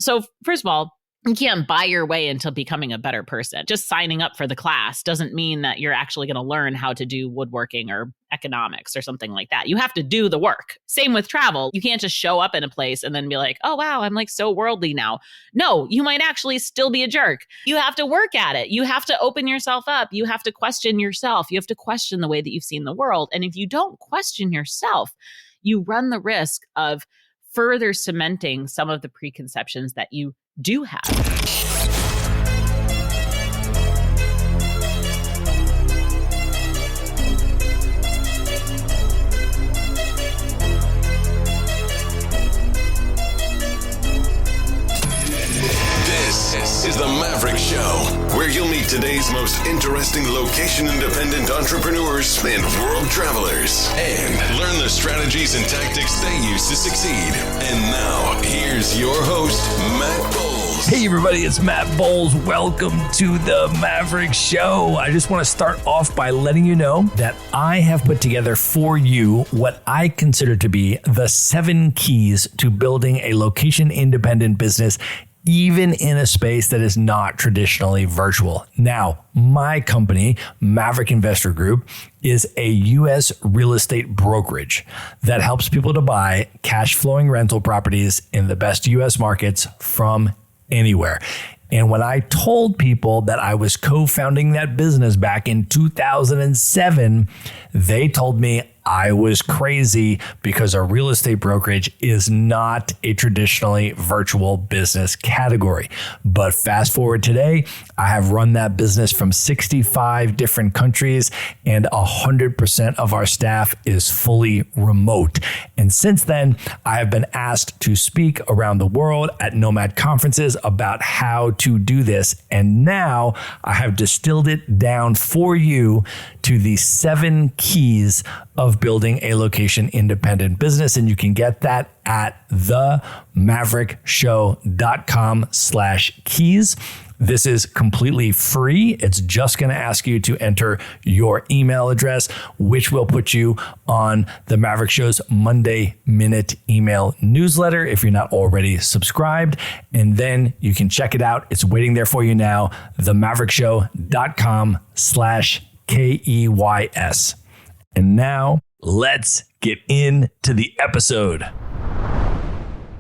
So first of all, you can't buy your way into becoming a better person. Just signing up for the class doesn't mean that you're actually going to learn how to do woodworking or economics or something like that. You have to do the work. Same with travel. You can't just show up in a place and then be like, oh, wow, I'm like so worldly now. No, you might actually still be a jerk. You have to work at it. You have to open yourself up. You have to question yourself. You have to question the way that you've seen the world. And if you don't question yourself, you run the risk of further cementing some of the preconceptions that you do have. This is the Maverick Show, where you'll meet today's most interesting location-independent entrepreneurs and world travelers, and learn the strategies and tactics they use to succeed. And now, here's your host, Matt Bowles. Hey everybody, it's Matt Bowles. Welcome to the Maverick Show. I just want to start off by letting you know that I have put together for you what I consider to be the 7 keys to building a location-independent business, even in a space that is not traditionally virtual. Now, my company, Maverick Investor Group, is a U.S. real estate brokerage that helps people to buy cash flowing rental properties in the best U.S. markets from anywhere. And when I told people that I was co-founding that business back in 2007, they told me I was crazy because a real estate brokerage is not a traditionally virtual business category. But fast forward today, I have run that business from 65 different countries, and 100% of our staff is fully remote. And since then, I have been asked to speak around the world at nomad conferences about how to do this. And now I have distilled it down for you to the 7 keys of building a location independent business. And you can get that at themaverickshow.com/keys. This is completely free. It's just going to ask you to enter your email address, which will put you on the Maverick Show's Monday Minute email newsletter if you're not already subscribed. And then you can check it out. It's waiting there for you now, themaverickshow.com/KEYS. And now let's get into the episode.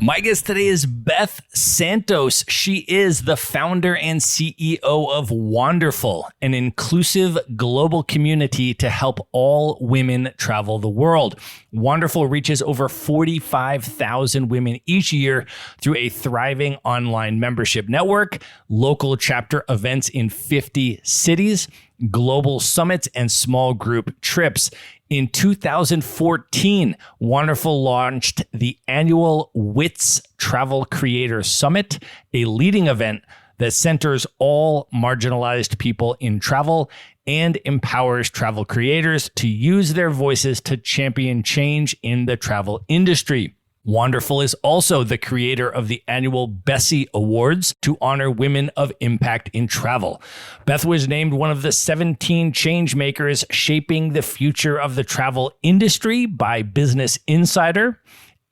My guest today is Beth Santos. She is the founder and CEO of Wanderful, an inclusive global community to help all women travel the world. Wanderful reaches over 45,000 women each year through a thriving online membership network, local chapter events in 50 cities, global summits, and small group trips. In 2014, Wanderful launched the annual WITS Travel Creator Summit, a leading event that centers all marginalized people in travel and empowers travel creators to use their voices to champion change in the travel industry. Wanderful is also the creator of the annual Bessie Awards to honor women of impact in travel. Beth was named one of the 17 change makers shaping the future of the travel industry by Business Insider.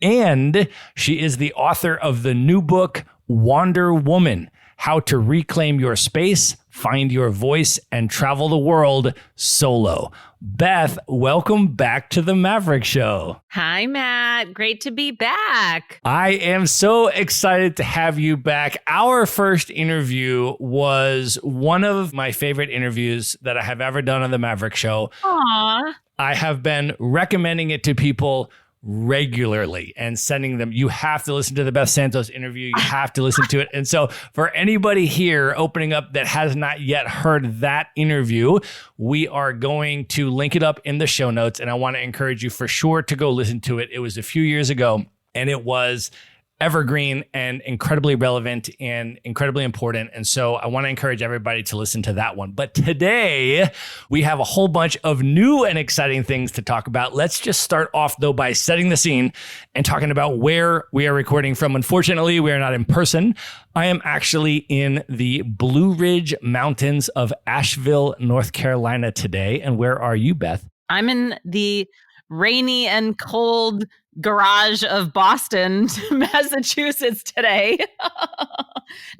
And she is the author of the new book, Wanderwoman: How to Reclaim Your Space, Find Your Voice, and Travel the World Solo. Beth, welcome back to the Maverick Show. Hi, Matt. Great to be back. I am so excited to have you back. Our first interview was one of my favorite interviews that I have ever done on the Maverick Show. Aw. I have been recommending it to people regularly and sending them, you have to listen to the Beth Santos interview. You have to listen to it. And so for anybody here opening up that has not yet heard that interview, we are going to link it up in the show notes. And I want to encourage you for sure to go listen to it. It was a few years ago and it was evergreen and incredibly relevant and incredibly important. And so I want to encourage everybody to listen to that one. But today we have a whole bunch of new and exciting things to talk about. Let's just start off though by setting the scene and talking about where we are recording from. Unfortunately, we are not in person. I am actually in the Blue Ridge Mountains of Asheville, North Carolina today. And where are you, Beth? I'm in the rainy and cold garage of Boston, Massachusetts today.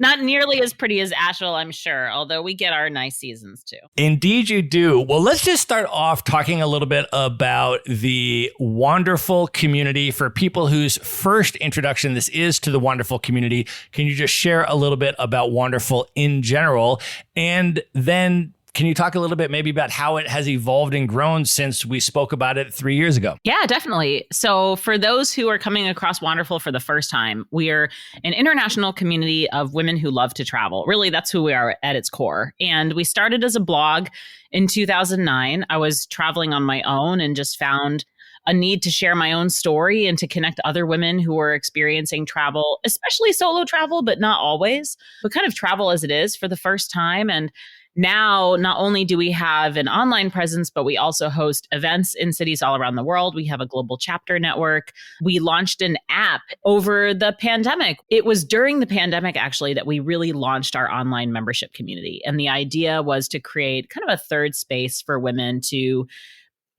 Not nearly as pretty as Asheville, I'm sure, although we get our nice seasons too. Indeed, you do. Well, let's just start off talking a little bit about the Wanderful community for people whose first introduction this is to the Wanderful community. Can you just share a little bit about Wanderful in general? And then can you talk a little bit maybe about how it has evolved and grown since we spoke about it 3 years ago? Yeah, definitely. So for those who are coming across Wanderful for the first time, we are an international community of women who love to travel. Really, that's who we are at its core. And we started as a blog in 2009. I was traveling on my own and just found a need to share my own story and to connect other women who were experiencing travel, especially solo travel, but not always, but kind of travel as it is for the first time. And now, not only do we have an online presence, but we also host events in cities all around the world. We have a global chapter network. We launched an app over the pandemic. It was during the pandemic, actually, that we really launched our online membership community. And the idea was to create kind of a third space for women to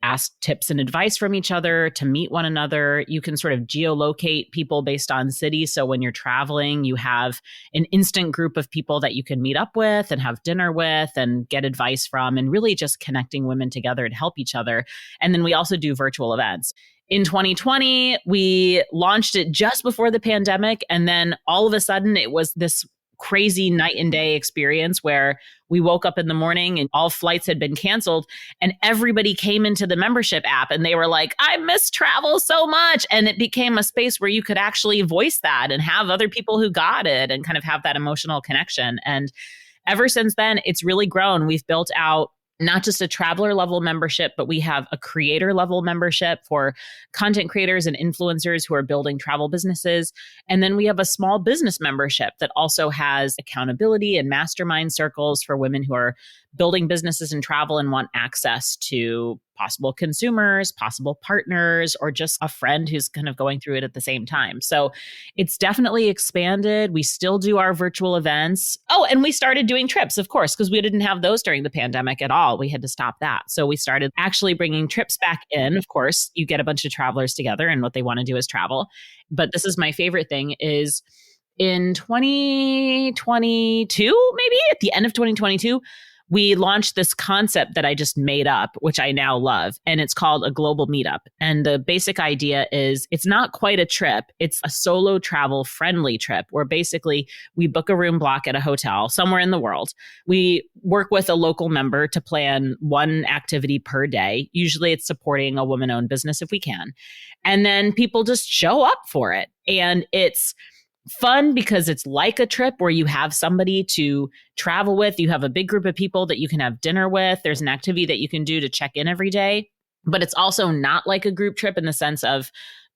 ask tips and advice from each other, to meet one another. You can sort of geolocate people based on city. So when you're traveling, you have an instant group of people that you can meet up with and have dinner with and get advice from, and really just connecting women together to help each other. And then we also do virtual events. In 2020, we launched it just before the pandemic. And then all of a sudden, it was this crazy night and day experience where we woke up in the morning and all flights had been canceled and everybody came into the membership app and they were like, I miss travel so much. And it became a space where you could actually voice that and have other people who got it and kind of have that emotional connection. And ever since then, it's really grown. We've built out not just a traveler level membership, but we have a creator level membership for content creators and influencers who are building travel businesses. And then we have a small business membership that also has accountability and mastermind circles for women who are building businesses in travel and want access to possible consumers, possible partners, or just a friend who's kind of going through it at the same time. So it's definitely expanded. We still do our virtual events. Oh, and we started doing trips, of course, because we didn't have those during the pandemic at all. We had to stop that. So we started actually bringing trips back in. Of course, you get a bunch of travelers together and what they want to do is travel. But this is my favorite thing is in 2022, maybe at the end of 2022, we launched this concept that I just made up, which I now love, and it's called a global meetup. And the basic idea is it's not quite a trip. It's a solo travel friendly trip where basically we book a room block at a hotel somewhere in the world. We work with a local member to plan one activity per day. Usually it's supporting a woman-owned business if we can. And then people just show up for it. And it's fun because it's like a trip where you have somebody to travel with. You have a big group of people that you can have dinner with. There's an activity that you can do to check in every day. But it's also not like a group trip in the sense of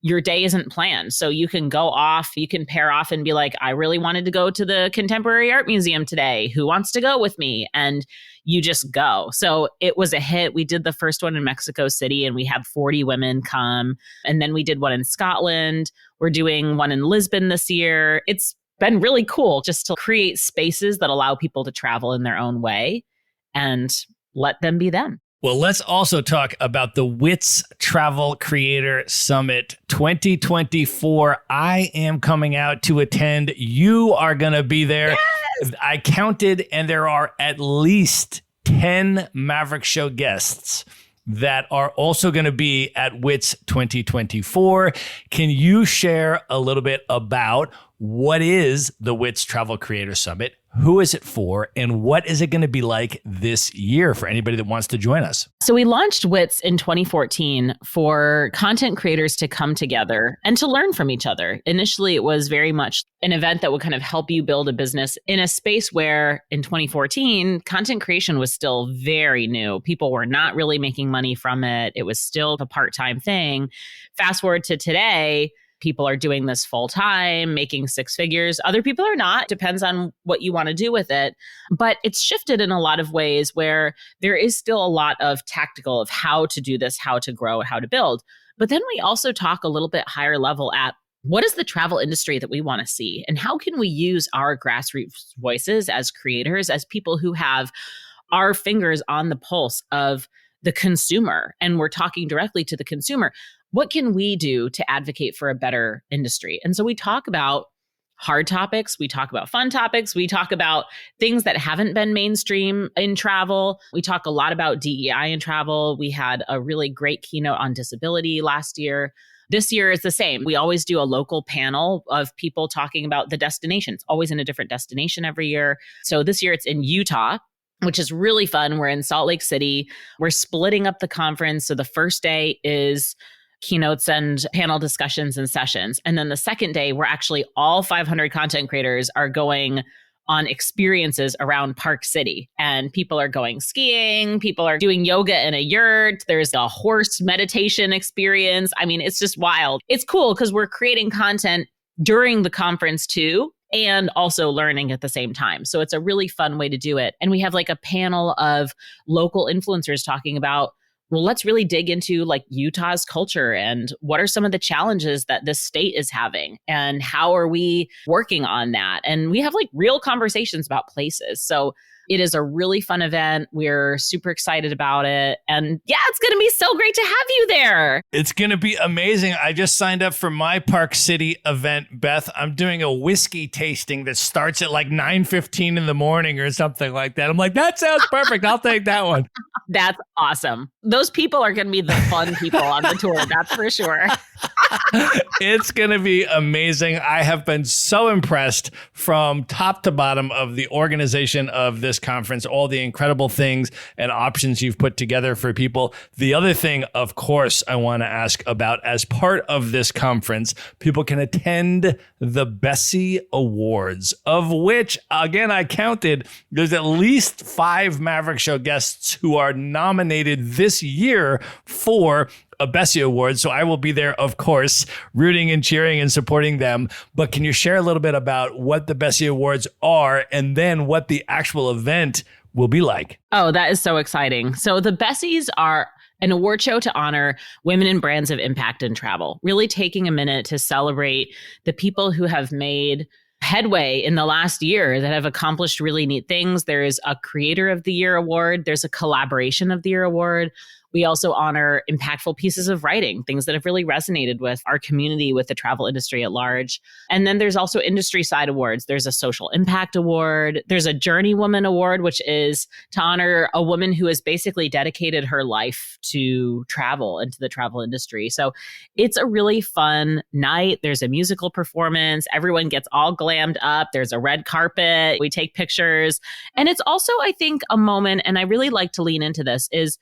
your day isn't planned. So you can go off, you can pair off and be like, I really wanted to go to the Contemporary Art Museum today. Who wants to go with me? And you just go. So it was a hit. We did the first one in Mexico City and we had 40 women come. And then we did one in Scotland. We're doing one in Lisbon this year. It's been really cool just to create spaces that allow people to travel in their own way and let them be them. Well, let's also talk about the WITS Travel Creator Summit 2024. I am coming out to attend. You are going to be there. Yes! I counted, and there are at least 10 Maverick Show guests that are also going to be at WITS 2024. Can you share a little bit about what is the WITS Travel Creator Summit? Who is it for? And what is it going to be like this year for anybody that wants to join us? So we launched WITS in 2014 for content creators to come together and to learn from each other. Initially, it was very much an event that would kind of help you build a business in a space where in 2014, content creation was still very new. People were not really making money from it. It was still a part-time thing. Fast forward to today, people are doing this full time, making six figures. Other people are not. Depends on what you want to do with it. But it's shifted in a lot of ways where there is still a lot of tactical of how to do this, how to grow, how to build. But then we also talk a little bit higher level at what is the travel industry that we want to see? And how can we use our grassroots voices as creators, as people who have our fingers on the pulse of the consumer and we're talking directly to the consumer. What can we do to advocate for a better industry? And so we talk about hard topics. We talk about fun topics. We talk about things that haven't been mainstream in travel. We talk a lot about DEI in travel. We had a really great keynote on disability last year. This year is the same. We always do a local panel of people talking about the destinations, always in a different destination every year. So this year it's in Utah, which is really fun. We're in Salt Lake City. We're splitting up the conference. So the first day is keynotes and panel discussions and sessions. And then the second day, we're actually all 500 content creators are going on experiences around Park City. And people are going skiing, people are doing yoga in a yurt, there's a horse meditation experience. I mean, it's just wild. It's cool because we're creating content during the conference too, and also learning at the same time. So it's a really fun way to do it. And we have like a panel of local influencers talking about, well, let's really dig into like Utah's culture and what are some of the challenges that this state is having and how are we working on that? And we have like real conversations about places. So it is a really fun event. We're super excited about it. And yeah, it's going to be so great to have you there. It's going to be amazing. I just signed up for my Park City event, Beth. I'm doing a whiskey tasting that starts at like 9:15 in the morning or something like that. I'm like, that sounds perfect. I'll take that one. That's awesome. Those people are going to be the fun people on the tour. That's for sure. It's going to be amazing. I have been so impressed from top to bottom of the organization of this conference, all the incredible things and options you've put together for people. The other thing, of course, I want to ask about as part of this conference, people can attend the Bessie Awards, of which, again, I counted, there's at least 5 Maverick Show guests who are nominated this year for a Bessie Award. So I will be there, of course, rooting and cheering and supporting them. But can you share a little bit about what the Bessie Awards are and then what the actual event will be like? Oh, that is so exciting. So the Bessies are an award show to honor women in brands of impact in travel, really taking a minute to celebrate the people who have made headway in the last year that have accomplished really neat things. There is a Creator of the Year award. There's a Collaboration of the Year award. We also honor impactful pieces of writing, things that have really resonated with our community, with the travel industry at large. And then there's also industry side awards. There's a Social Impact Award. There's a Journey Woman Award, which is to honor a woman who has basically dedicated her life to travel and to the travel industry. So it's a really fun night. There's a musical performance. Everyone gets all glammed up. There's a red carpet. We take pictures. And it's also, I think, a moment, and I really like to lean into this, is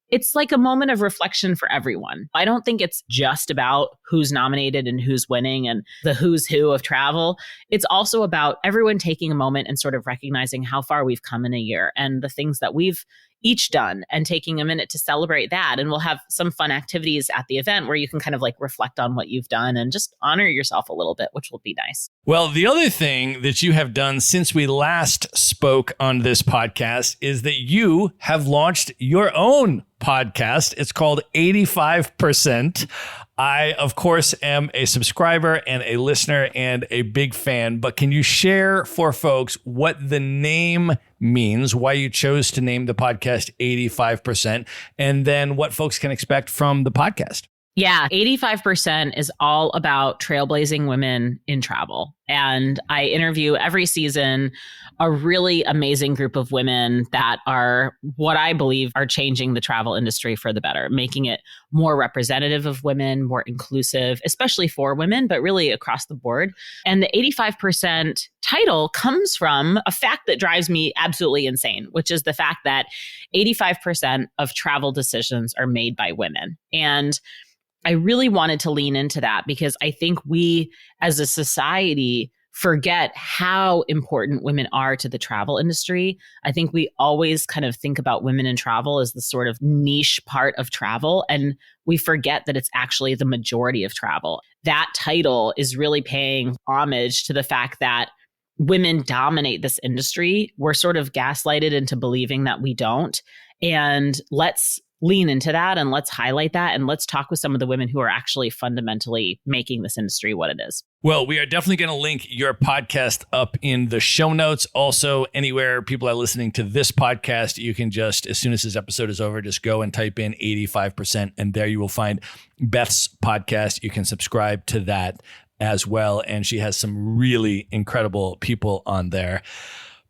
it's like a moment of reflection for everyone. I don't think it's just about who's nominated and who's winning and the who's who of travel. It's also about everyone taking a moment and sort of recognizing how far we've come in a year and the things that we've each done and taking a minute to celebrate that. And we'll have some fun activities at the event where you can kind of like reflect on what you've done and just honor yourself a little bit, which will be nice. Well, the other thing that you have done since we last spoke on this podcast is that you have launched your own podcast. It's called 85%. I, of course, am a subscriber and a listener and a big fan, but can you share for folks what the name means, why you chose to name the podcast 85%, and then what folks can expect from the podcast? Yeah, 85% is all about trailblazing women in travel. And I interview every season a really amazing group of women that are what I believe are changing the travel industry for the better, making it more representative of women, more inclusive, especially for women, but really across the board. And the 85% title comes from a fact that drives me absolutely insane, which is the fact that 85% of travel decisions are made by women. And I really wanted to lean into that because I think we as a society forget how important women are to the travel industry. I think we always kind of think about women in travel as the sort of niche part of travel, and we forget that it's actually the majority of travel. That title is really paying homage to the fact that women dominate this industry. We're sort of gaslighted into believing that we don't. And let's lean into that and let's highlight that and let's talk with some of the women who are actually fundamentally making this industry what it is. Well, we are definitely going to link your podcast up in the show notes. Also, anywhere people are listening to this podcast, you can just, as soon as this episode is over, just go and type in 85%, and there you will find Beth's podcast. You can subscribe to that as well, and she has some really incredible people on there.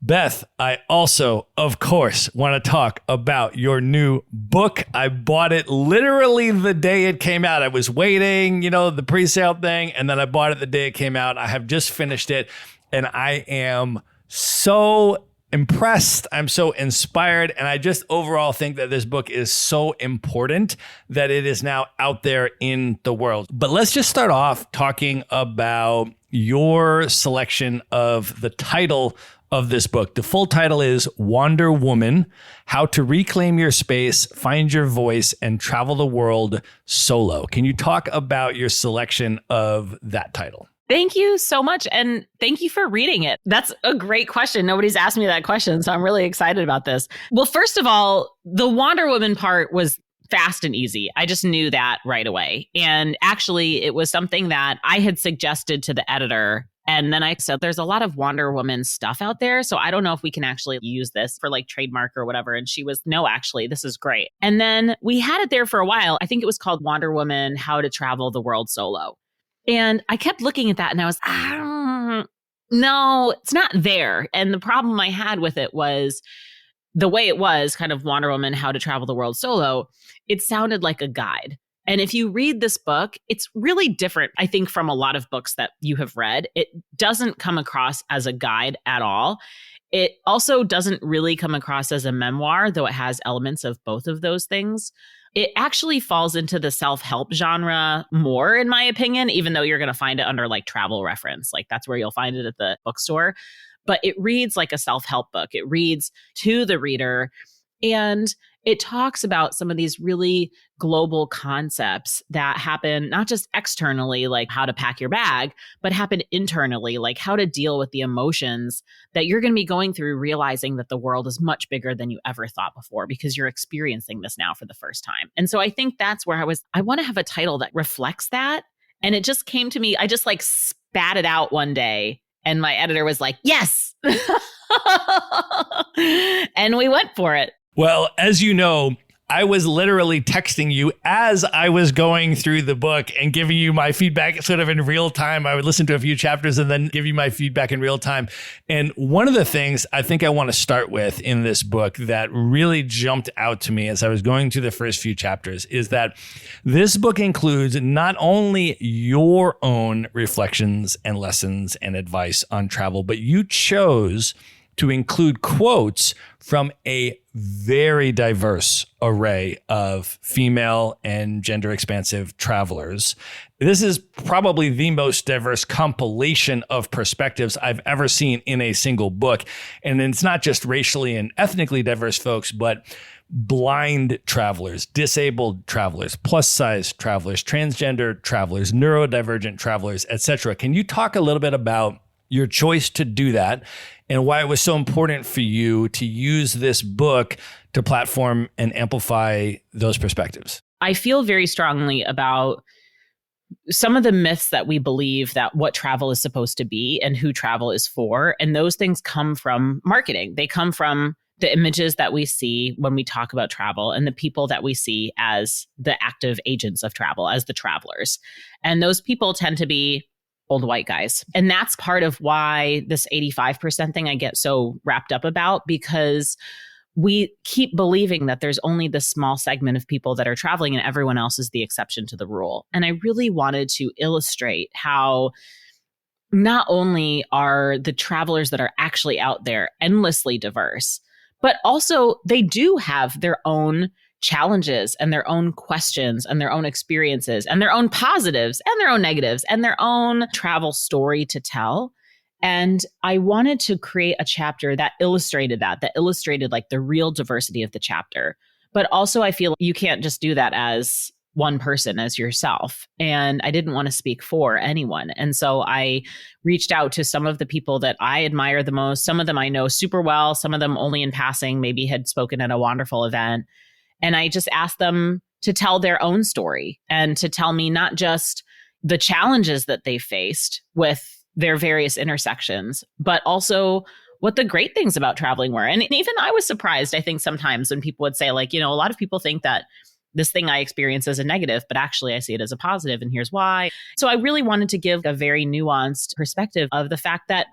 Beth, I also, of course, want to talk about your new book. I bought it literally the day it came out. I was waiting, the pre-sale thing, and then I bought it the day it came out. I have just finished it, and I am so impressed. I'm so inspired, and I just overall think that this book is so important that it is now out there in the world. But let's just start off talking about your selection of the title of this book. The full title is Wanderwoman: How to Reclaim Your Space, Find Your Voice, and Travel the World Solo. Can you talk about your selection of that title? Thank you so much. And thank you for reading it. That's a great question. Nobody's asked me that question, so I'm really excited about this. Well, first of all, the Wanderwoman part was fast and easy. I just knew that right away. And actually, it was something that I had suggested to the editor. And then I said, there's a lot of Wanderwoman stuff out there, so I don't know if we can actually use this for like trademark or whatever. And she was, no, actually, this is great. And then we had it there for a while. I think it was called Wanderwoman: How to Travel the World Solo. And I kept looking at that and I was, no, it's not there. And the problem I had with it was the way it was kind of Wanderwoman: How to Travel the World Solo. It sounded like a guide. And if you read this book, it's really different, I think, from a lot of books that you have read. It doesn't come across as a guide at all. It also doesn't really come across as a memoir, though it has elements of both of those things. It actually falls into the self-help genre more, in my opinion, even though you're going to find it under like travel reference. Like that's where you'll find it at the bookstore. But it reads like a self-help book. It reads to the reader. And it talks about some of these really global concepts that happen not just externally, like how to pack your bag, but happen internally, like how to deal with the emotions that you're going to be going through, realizing that the world is much bigger than you ever thought before because you're experiencing this now for the first time. And so I think that's where I want to have a title that reflects that. And it just came to me, I just like spat it out one day and my editor was like, yes. And we went for it. Well, as you know, I was literally texting you as I was going through the book and giving you my feedback sort of in real time. I would listen to a few chapters and then give you my feedback in real time. And one of the things I think I want to start with in this book that really jumped out to me as I was going through the first few chapters is that this book includes not only your own reflections and lessons and advice on travel, but you chose to include quotes from a very diverse array of female and gender expansive travelers. This is probably the most diverse compilation of perspectives I've ever seen in a single book. And it's not just racially and ethnically diverse folks, but blind travelers, disabled travelers, plus size travelers, transgender travelers, neurodivergent travelers, etc. Can you talk a little bit about your choice to do that and why it was so important for you to use this book to platform and amplify those perspectives? I feel very strongly about some of the myths that we believe that what travel is supposed to be and who travel is for. And those things come from marketing. They come from the images that we see when we talk about travel and the people that we see as the active agents of travel, as the travelers. And those people tend to be old white guys. And that's part of why this 85% thing I get so wrapped up about, because we keep believing that there's only this small segment of people that are traveling and everyone else is the exception to the rule. And I really wanted to illustrate how not only are the travelers that are actually out there endlessly diverse, but also they do have their own challenges and their own questions and their own experiences and their own positives and their own negatives and their own travel story to tell. And I wanted to create a chapter that illustrated that illustrated like the real diversity of the chapter. But also I feel you can't just do that as one person, as yourself. And I didn't want to speak for anyone. And so I reached out to some of the people that I admire the most. Some of them I know super well, some of them only in passing, maybe had spoken at a Wanderful event. And I just ask them to tell their own story and to tell me not just the challenges that they faced with their various intersections, but also what the great things about traveling were. And even I was surprised, I think, sometimes when people would say, like, a lot of people think that this thing I experience as a negative, but actually I see it as a positive, and here's why. So I really wanted to give a very nuanced perspective of the fact that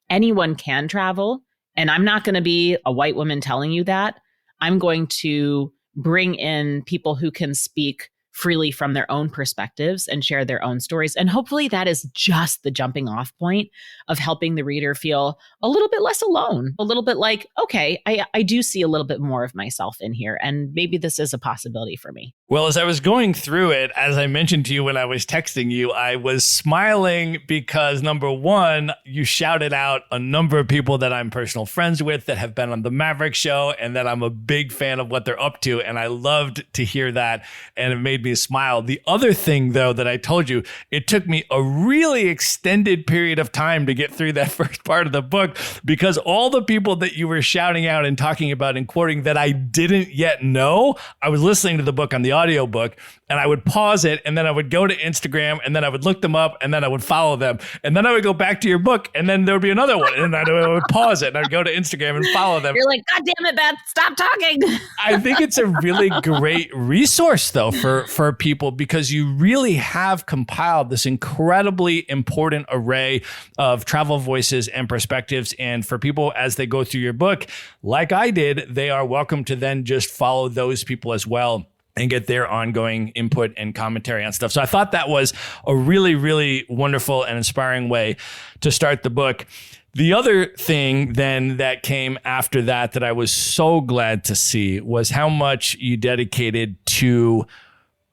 anyone can travel. And I'm not going to be a white woman telling you that. I'm going to bring in people who can speak freely from their own perspectives and share their own stories. And hopefully that is just the jumping off point of helping the reader feel a little bit less alone, a little bit like, okay, I do see a little bit more of myself in here, and maybe this is a possibility for me. Well, as I was going through it, as I mentioned to you when I was texting you, I was smiling because, number one, you shouted out a number of people that I'm personal friends with that have been on the Maverick Show and that I'm a big fan of what they're up to. And I loved to hear that, and it made me smile. The other thing, though, that I told you, it took me a really extended period of time to get through that first part of the book, because all the people that you were shouting out and talking about and quoting that I didn't yet know, I was listening to the book on the audiobook, and I would pause it, and then I would go to Instagram, and then I would look them up, and then I would follow them, and then I would go back to your book, and then there would be another one, and I would pause it, and I'd go to Instagram and follow them. You're like, God damn it, Beth, stop talking. I think it's a really great resource, though, for people, because you really have compiled this incredibly important array of travel voices and perspectives. And for people, as they go through your book, like I did, they are welcome to then just follow those people as well and get their ongoing input and commentary on stuff. So I thought that was a really, really wonderful and inspiring way to start the book. The other thing then that came after that I was so glad to see was how much you dedicated to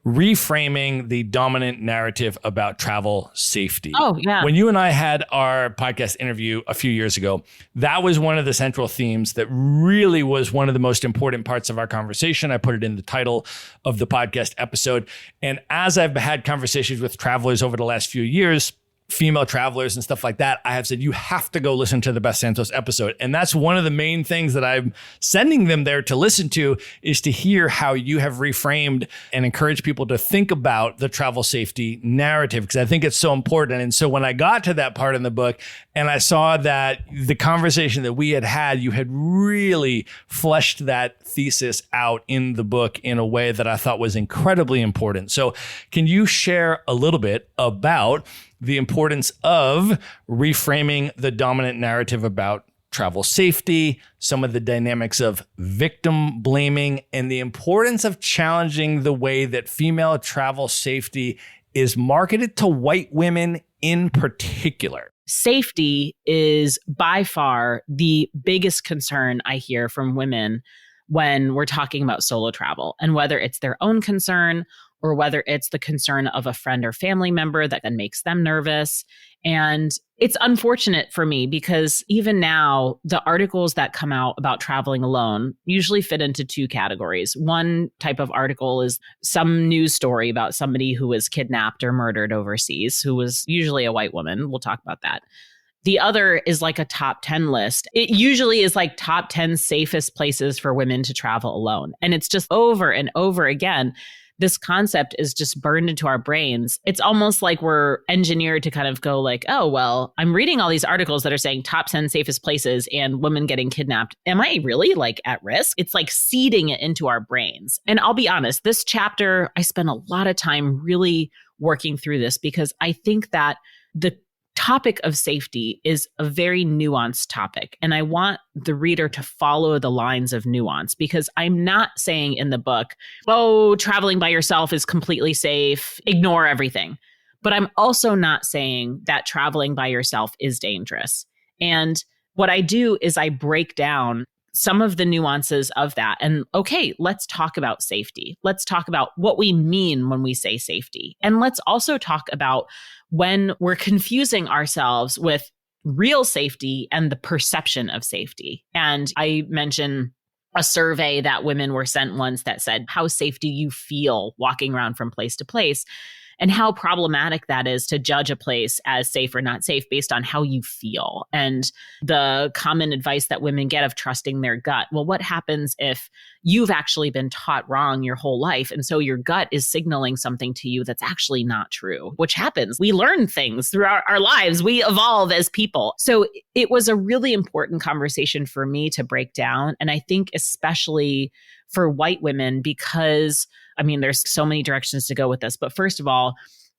reframing the dominant narrative about travel safety. Oh, yeah. When you and I had our podcast interview a few years ago, that was one of the central themes that really was one of the most important parts of our conversation. I put it in the title of the podcast episode. And as I've had conversations with travelers over the last few years, female travelers and stuff like that, I have said, you have to go listen to the Beth Santos episode. And that's one of the main things that I'm sending them there to listen to, is to hear how you have reframed and encouraged people to think about the travel safety narrative, because I think it's so important. And so when I got to that part in the book and I saw that the conversation that we had, you had really fleshed that thesis out in the book in a way that I thought was incredibly important. So can you share a little bit about the importance of reframing the dominant narrative about travel safety, some of the dynamics of victim blaming, and the importance of challenging the way that female travel safety is marketed to white women in particular? Safety is by far the biggest concern I hear from women when we're talking about solo travel, and whether it's their own concern or whether it's the concern of a friend or family member that then makes them nervous. And it's unfortunate for me because even now, the articles that come out about traveling alone usually fit into two categories. One type of article is some news story about somebody who was kidnapped or murdered overseas, who was usually a white woman. We'll talk about that. The other is like a top 10 list. It usually is like top 10 safest places for women to travel alone. And it's just over and over again. This concept is just burned into our brains. It's almost like we're engineered to kind of go like, oh, well, I'm reading all these articles that are saying top 10 safest places and women getting kidnapped. Am I really like at risk? It's like seeding it into our brains. And I'll be honest, this chapter, I spent a lot of time really working through this because I think that the topic of safety is a very nuanced topic. And I want the reader to follow the lines of nuance, because I'm not saying in the book, oh, traveling by yourself is completely safe, ignore everything. But I'm also not saying that traveling by yourself is dangerous. And what I do is I break down some of the nuances of that. And okay, let's talk about safety. Let's talk about what we mean when we say safety. And let's also talk about when we're confusing ourselves with real safety and the perception of safety. And I mentioned a survey that women were sent once that said, how safe do you feel walking around from place to place? and how problematic that is to judge a place as safe or not safe based on how you feel. And the common advice that women get of trusting their gut. Well, what happens if you've actually been taught wrong your whole life? And so your gut is signaling something to you that's actually not true, which happens. We learn things through our lives. We evolve as people. So it was a really important conversation for me to break down. And I think especially for white women, because I mean, there's so many directions to go with this. But first of all,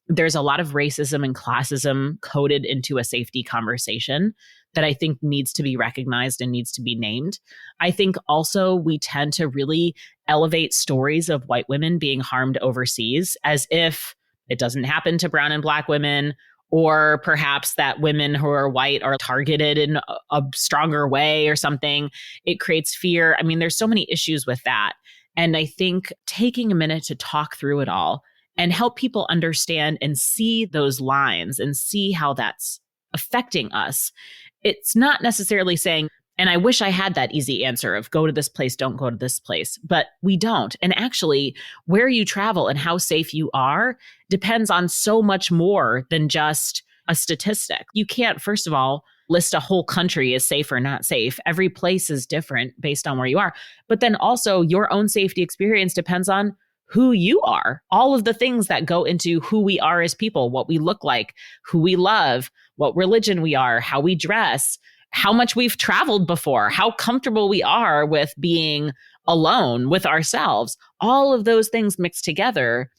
there's a lot of racism and classism coded into a safety conversation that I think needs to be recognized and needs to be named. I think also we tend to really elevate stories of white women being harmed overseas as if it doesn't happen to brown and black women, or perhaps that women who are white are targeted in a stronger way or something. It creates fear. I mean, there's so many issues with that. And I think taking a minute to talk through it all and help people understand and see those lines and see how that's affecting us. It's not necessarily saying, and I wish I had that easy answer of go to this place, don't go to this place, but we don't. And actually, where you travel and how safe you are depends on so much more than just a statistic. You can't, first of all, list a whole country as safe or not safe. Every place is different based on where you are. But then also your own safety experience depends on who you are. All of the things that go into who we are as people, what we look like, who we love, what religion we are, how we dress, how much we've traveled before, how comfortable we are with being alone with ourselves. All of those things mixed together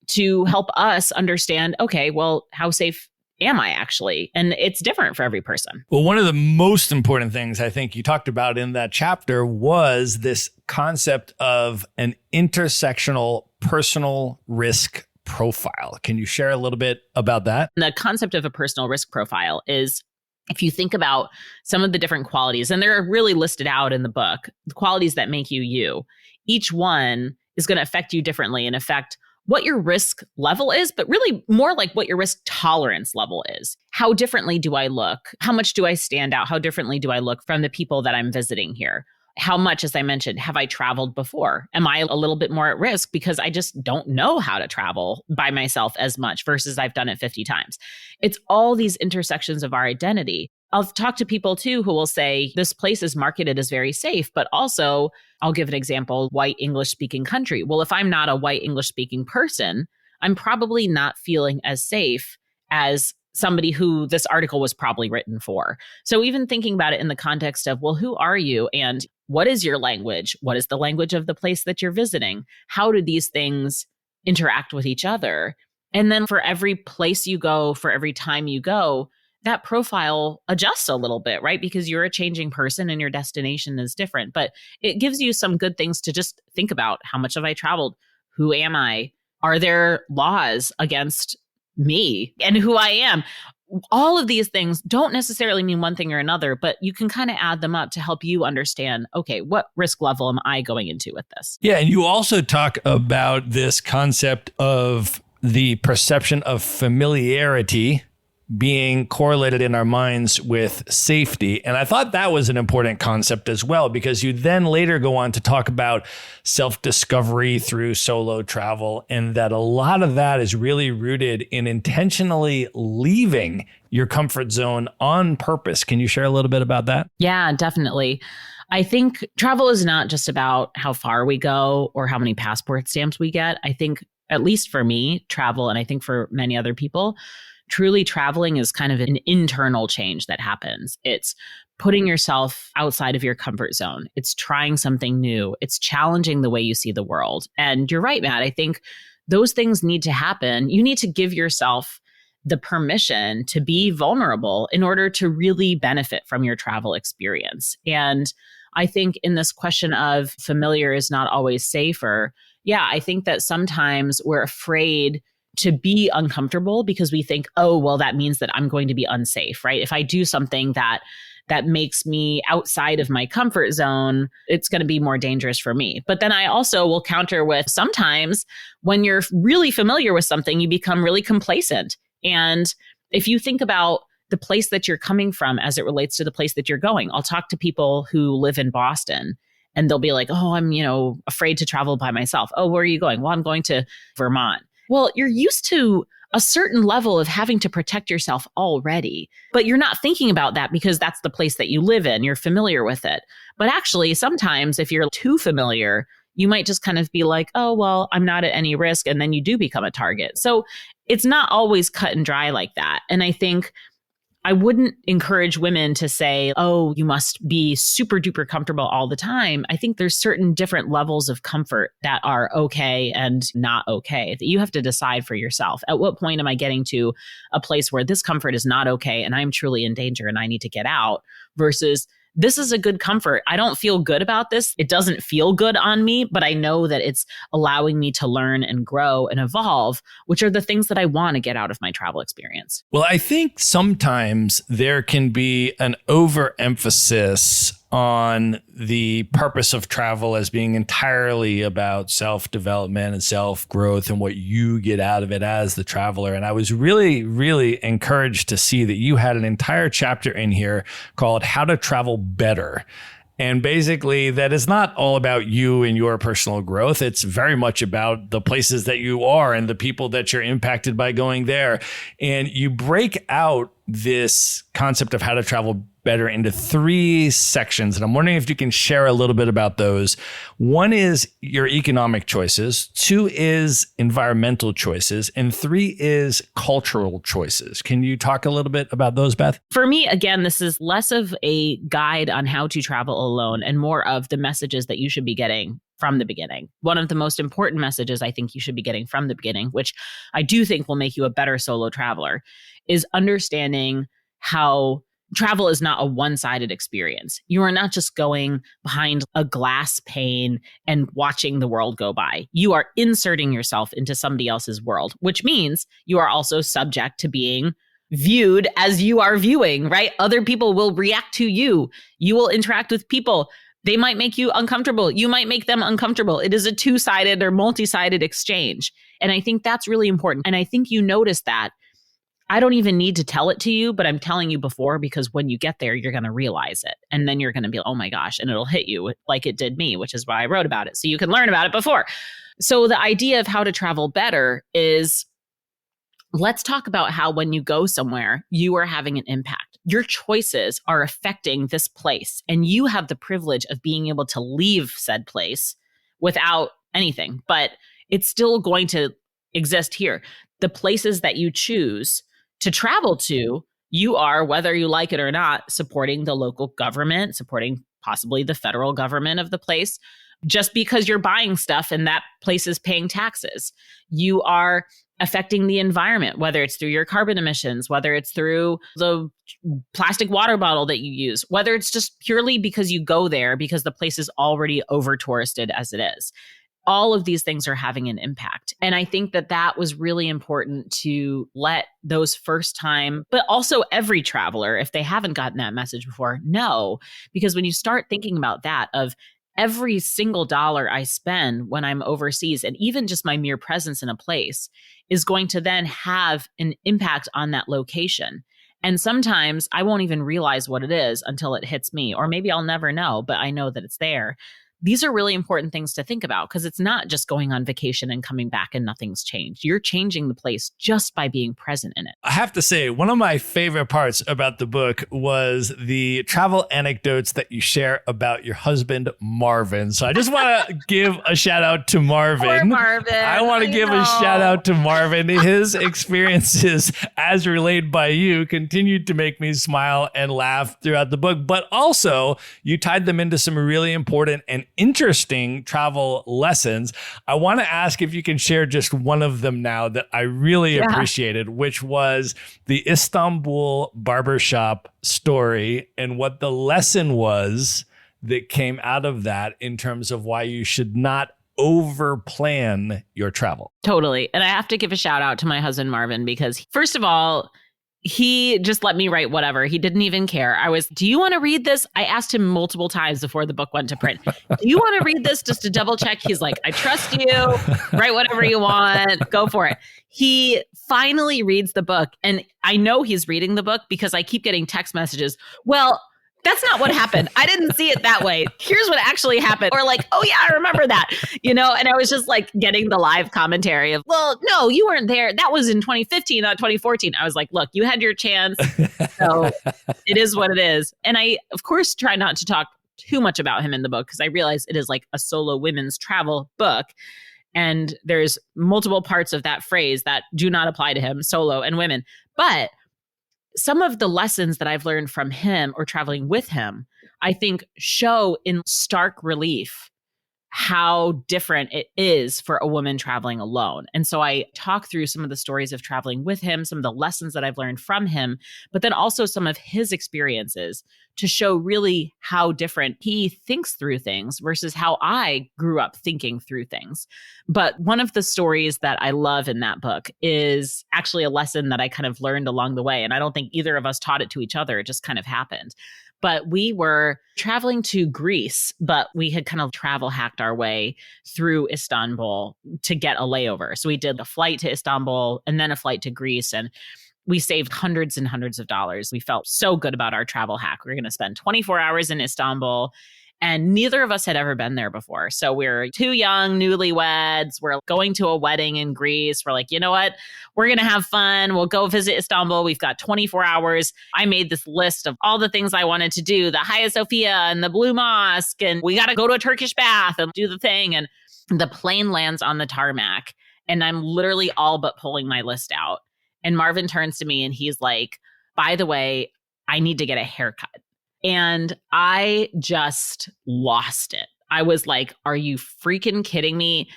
to help us understand, okay, well, how safe am I actually? And it's different for every person. Well, one of the most important things I think you talked about in that chapter was this concept of an intersectional personal risk profile. Can you share a little bit about that? The concept of a personal risk profile is, if you think about some of the different qualities, and they're really listed out in the book, the qualities that make you you, each one is going to affect you differently and affect what your risk level is, but really more like what your risk tolerance level is. How differently do I look? How much do I stand out? How differently do I look from the people that I'm visiting here? How much, as I mentioned, have I traveled before? Am I a little bit more at risk because I just don't know how to travel by myself as much versus I've done it 50 times? It's all these intersections of our identity. I'll talk to people too who will say this place is marketed as very safe, but also I'll give an example, white English speaking country. Well, if I'm not a white English speaking person, I'm probably not feeling as safe as somebody who this article was probably written for. So even thinking about it in the context of, well, who are you? And what is your language? What is the language of the place that you're visiting? How do these things interact with each other? And then for every place you go, for every time you go, that profile adjusts a little bit, right? Because you're a changing person and your destination is different. But it gives you some good things to just think about. How much have I traveled? Who am I? Are there laws against me and who I am? All of these things don't necessarily mean one thing or another, but you can kind of add them up to help you understand, okay, what risk level am I going into with this? Yeah. And you also talk about this concept of the perception of familiarity being correlated in our minds with safety. And I thought that was an important concept as well, because you then later go on to talk about self-discovery through solo travel, and that a lot of that is really rooted in intentionally leaving your comfort zone on purpose. Can you share a little bit about that? Yeah, definitely. I think travel is not just about how far we go or how many passport stamps we get. I think, at least for me, travel, and I think for many other people, truly traveling is kind of an internal change that happens. It's putting yourself outside of your comfort zone. It's trying something new. It's challenging the way you see the world. And you're right, Matt. I think those things need to happen. You need to give yourself the permission to be vulnerable in order to really benefit from your travel experience. And I think in this question of familiar is not always safer, yeah, I think that sometimes we're afraid to be uncomfortable because we think, oh, well, that means that I'm going to be unsafe, right? If I do something that makes me outside of my comfort zone, it's going to be more dangerous for me. But then I also will counter with, sometimes when you're really familiar with something, you become really complacent. And if you think about the place that you're coming from as it relates to the place that you're going, I'll talk to people who live in Boston and they'll be like, oh, I'm, afraid to travel by myself. Oh, where are you going? Well, I'm going to Vermont. Well, you're used to a certain level of having to protect yourself already. But you're not thinking about that because that's the place that you live in. You're familiar with it. But actually, sometimes if you're too familiar, you might just kind of be like, oh, well, I'm not at any risk. And then you do become a target. So it's not always cut and dry like that. And I think I wouldn't encourage women to say, oh, you must be super duper comfortable all the time. I think there's certain different levels of comfort that are okay and not okay that you have to decide for yourself. At what point am I getting to a place where this comfort is not okay and I'm truly in danger and I need to get out versus this is a good comfort. I don't feel good about this. It doesn't feel good on me, but I know that it's allowing me to learn and grow and evolve, which are the things that I want to get out of my travel experience. Well, I think sometimes there can be an overemphasis on the purpose of travel as being entirely about self-development and self-growth and what you get out of it as the traveler. And I was really, really encouraged to see that you had an entire chapter in here called How to Travel Better. And basically, that is not all about you and your personal growth. It's very much about the places that you are and the people that you're impacted by going there. And you break out this concept of how to travel better into 3 sections. And I'm wondering if you can share a little bit about those. 1 is your economic choices. 2 is environmental choices. And 3 is cultural choices. Can you talk a little bit about those, Beth? For me, again, this is less of a guide on how to travel alone and more of the messages that you should be getting from the beginning. One of the most important messages I think you should be getting from the beginning, which I do think will make you a better solo traveler, is understanding how travel is not a one-sided experience. You are not just going behind a glass pane and watching the world go by. You are inserting yourself into somebody else's world, which means you are also subject to being viewed as you are viewing, right? Other people will react to you. You will interact with people. They might make you uncomfortable. You might make them uncomfortable. It is a two-sided or multi-sided exchange. And I think that's really important. And I think you notice that. I don't even need to tell it to you, but I'm telling you before, because when you get there, you're going to realize it. And then you're going to be, oh my gosh, and it'll hit you like it did me, which is why I wrote about it. So you can learn about it before. So the idea of how to travel better is, let's talk about how when you go somewhere, you are having an impact. Your choices are affecting this place, and you have the privilege of being able to leave said place without anything, but it's still going to exist here. The places that you choose to travel to, you are, whether you like it or not, supporting the local government, supporting possibly the federal government of the place, just because you're buying stuff and that place is paying taxes. You are affecting the environment, whether it's through your carbon emissions, whether it's through the plastic water bottle that you use, whether it's just purely because you go there because the place is already over touristed as it is. All of these things are having an impact. And I think that that was really important to let those first time, but also every traveler, if they haven't gotten that message before, know. Because when you start thinking about that, of every single dollar I spend when I'm overseas, and even just my mere presence in a place is going to then have an impact on that location. And sometimes I won't even realize what it is until it hits me, or maybe I'll never know, but I know that it's there. These are really important things to think about, because it's not just going on vacation and coming back and nothing's changed. You're changing the place just by being present in it. I have to say, one of my favorite parts about the book was the travel anecdotes that you share about your husband, Marvin. So I just want to give a shout out to Marvin. Poor Marvin. I want to give a shout out to Marvin. His experiences, as relayed by you, continued to make me smile and laugh throughout the book. But also, you tied them into some really important and interesting travel lessons. I want to ask if you can share just one of them now that I really appreciated, which was the Istanbul barbershop story and what the lesson was that came out of that in terms of why you should not over-plan your travel. Totally. And I have to give a shout out to my husband, Marvin, because first of all, he just let me write whatever. He didn't even care. Do you want to read this? I asked him multiple times before the book went to print. Do you want to read this just to double check? He's like, I trust you. Write whatever you want. Go for it. He finally reads the book. And I know he's reading the book because I keep getting text messages. Well, that's not what happened. I didn't see it that way. Here's what actually happened. Or like, oh yeah, I remember that, and I was just like getting the live commentary of, well, no, you weren't there. That was in 2015, not 2014. I was like, look, you had your chance. So it is what it is. And I, of course, try not to talk too much about him in the book because I realize it is like a solo women's travel book. And there's multiple parts of that phrase that do not apply to him, solo and women. But some of the lessons that I've learned from him or traveling with him, I think show in stark relief how different it is for a woman traveling alone. And so I talk through some of the stories of traveling with him, some of the lessons that I've learned from him, but then also some of his experiences to show really how different he thinks through things versus how I grew up thinking through things. But one of the stories that I love in that book is actually a lesson that I kind of learned along the way. And I don't think either of us taught it to each other. It just kind of happened. But we were traveling to Greece, but we had kind of travel hacked our way through Istanbul to get a layover. So we did a flight to Istanbul and then a flight to Greece. And we saved hundreds and hundreds of dollars. We felt so good about our travel hack. We were going to spend 24 hours in Istanbul. And neither of us had ever been there before. So we're two young newlyweds. We're going to a wedding in Greece. We're like, you know what? We're going to have fun. We'll go visit Istanbul. We've got 24 hours. I made this list of all the things I wanted to do, the Hagia Sophia and the Blue Mosque. And we got to go to a Turkish bath and do the thing. And the plane lands on the tarmac. And I'm literally all but pulling my list out. And Marvin turns to me and he's like, by the way, I need to get a haircut. And I just lost it. I was like, are you freaking kidding me?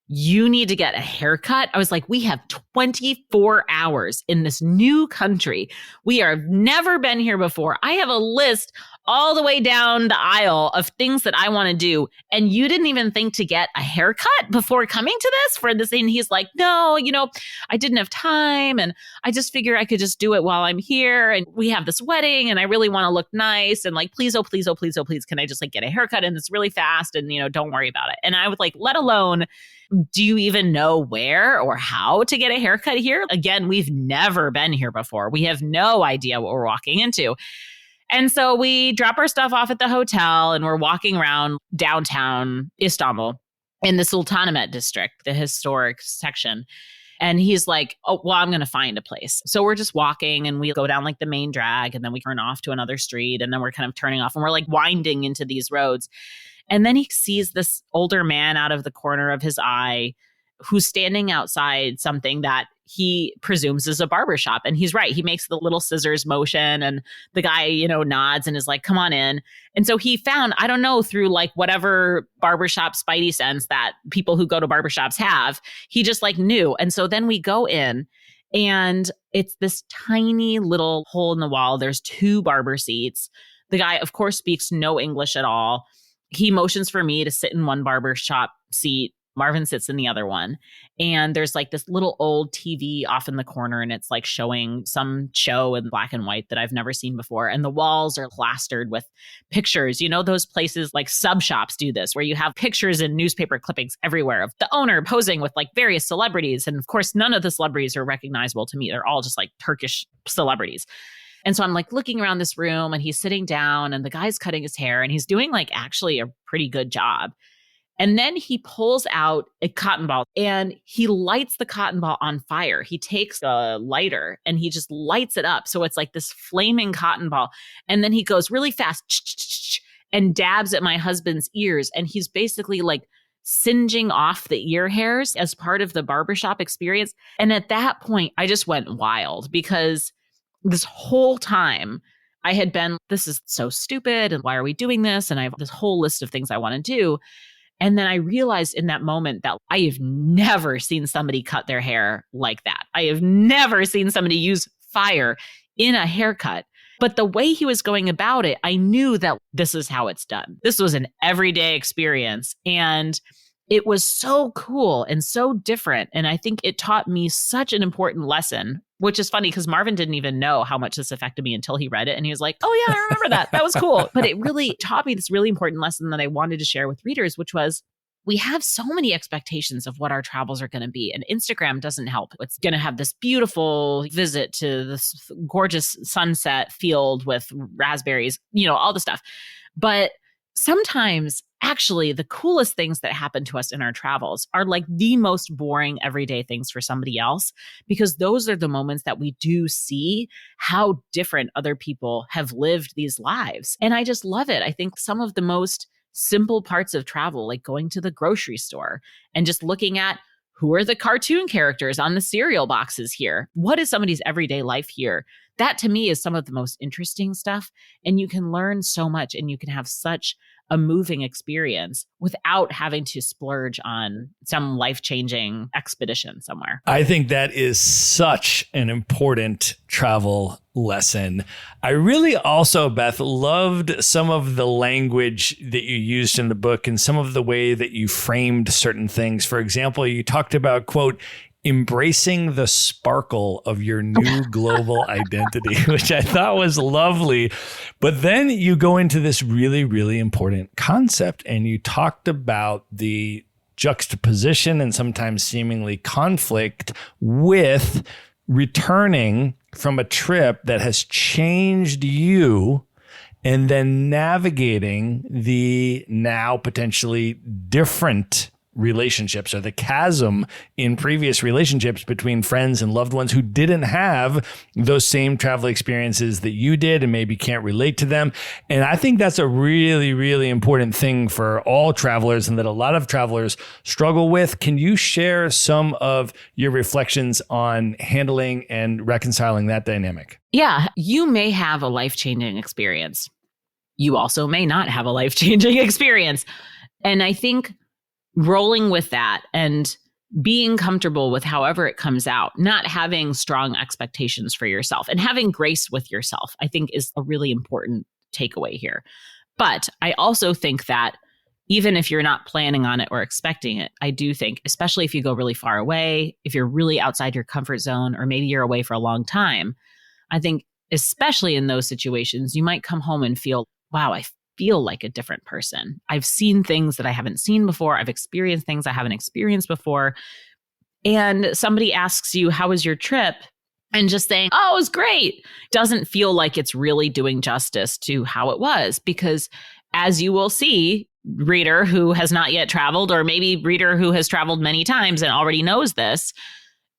You need to get a haircut. I was like, we have 24 hours in this new country. We have never been here before. I have a list all the way down the aisle of things that I want to do. And you didn't even think to get a haircut before coming to this for this. And he's like, no, I didn't have time. And I just figured I could just do it while I'm here. And we have this wedding and I really want to look nice. And like, please, oh, please, oh, please, oh, please. Can I just like get a haircut? And it's really fast. And, don't worry about it. And I was like, let alone, do you even know where or how to get a haircut here? Again, we've never been here before. We have no idea what we're walking into. And so we drop our stuff off at the hotel and we're walking around downtown Istanbul in the Sultanahmet district, the historic section. And he's like, oh, well, I'm going to find a place. So we're just walking and we go down like the main drag and then we turn off to another street and then we're kind of turning off and we're like winding into these roads. And then he sees this older man out of the corner of his eye who's standing outside something that he presumes is a barbershop. And he's right. He makes the little scissors motion and the guy, nods and is like, come on in. And so he found, I don't know, through like whatever barbershop spidey sense that people who go to barbershops have, he just like knew. And so then we go in and it's this tiny little hole in the wall. There's 2 barber seats. The guy, of course, speaks no English at all. He motions for me to sit in one barbershop seat. Marvin sits in the other one. And there's like this little old TV off in the corner and it's like showing some show in black and white that I've never seen before. And the walls are plastered with pictures. Those places like sub shops do this where you have pictures and newspaper clippings everywhere of the owner posing with like various celebrities. And of course, none of the celebrities are recognizable to me. They're all just like Turkish celebrities. And so I'm like looking around this room and he's sitting down and the guy's cutting his hair and he's doing like actually a pretty good job. And then he pulls out a cotton ball and he lights the cotton ball on fire. He takes a lighter and he just lights it up. So it's like this flaming cotton ball. And then he goes really fast and dabs at my husband's ears. And he's basically like singeing off the ear hairs as part of the barbershop experience. And at that point, I just went wild because this whole time I had been, this is so stupid. And why are we doing this? And I have this whole list of things I want to do. And then I realized in that moment that I have never seen somebody cut their hair like that. I have never seen somebody use fire in a haircut. But the way he was going about it, I knew that this is how it's done. This was an everyday experience. And it was so cool and so different. And I think it taught me such an important lesson, which is funny because Marvin didn't even know how much this affected me until he read it. And he was like, oh yeah, I remember that. That was cool. But it really taught me this really important lesson that I wanted to share with readers, which was we have so many expectations of what our travels are going to be, and Instagram doesn't help. It's going to have this beautiful visit to this gorgeous sunset field with raspberries, all the stuff. But sometimes actually the coolest things that happen to us in our travels are like the most boring everyday things for somebody else, because those are the moments that we do see how different other people have lived these lives. And I just love it. I think some of the most simple parts of travel, like going to the grocery store and just looking at who are the cartoon characters on the cereal boxes here? What is somebody's everyday life here? That to me is some of the most interesting stuff. And you can learn so much and you can have such a moving experience without having to splurge on some life-changing expedition somewhere. I think that is such an important travel lesson. I really also, Beth, loved some of the language that you used in the book and some of the way that you framed certain things. For example, you talked about, quote, embracing the sparkle of your new global identity, which I thought was lovely. But then you go into this really, really important concept, and you talked about the juxtaposition and sometimes seemingly conflict with returning from a trip that has changed you and then navigating the now potentially different relationships, or the chasm in previous relationships between friends and loved ones who didn't have those same travel experiences that you did and maybe can't relate to them. And I think that's a really, really important thing for all travelers, and that a lot of travelers struggle with. Can you share some of your reflections on handling and reconciling that dynamic? Yeah, you may have a life-changing experience. You also may not have a life-changing experience. And I think rolling with that and being comfortable with however it comes out, not having strong expectations for yourself and having grace with yourself, I think is a really important takeaway here. But I also think that even if you're not planning on it or expecting it, I do think, especially if you go really far away, if you're really outside your comfort zone, or maybe you're away for a long time, I think especially in those situations, you might come home and feel, wow, I feel like a different person. I've seen things that I haven't seen before. I've experienced things I haven't experienced before. And somebody asks you, how was your trip? And just saying, oh, it was great, doesn't feel like it's really doing justice to how it was. Because as you will see, reader who has not yet traveled, or maybe reader who has traveled many times and already knows this,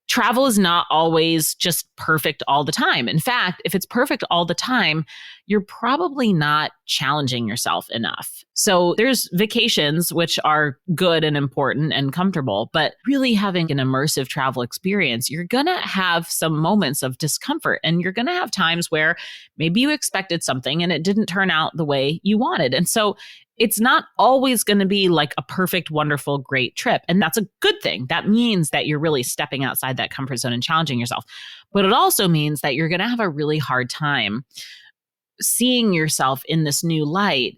travel is not always just perfect all the time. In fact, if it's perfect all the time, you're probably not challenging yourself enough. So there's vacations, which are good and important and comfortable, but really having an immersive travel experience, you're going to have some moments of discomfort, and you're going to have times where maybe you expected something and it didn't turn out the way you wanted. And so it's not always going to be like a perfect, wonderful, great trip. And that's a good thing. That means that you're really stepping outside that comfort zone and challenging yourself. But it also means that you're going to have a really hard time seeing yourself in this new light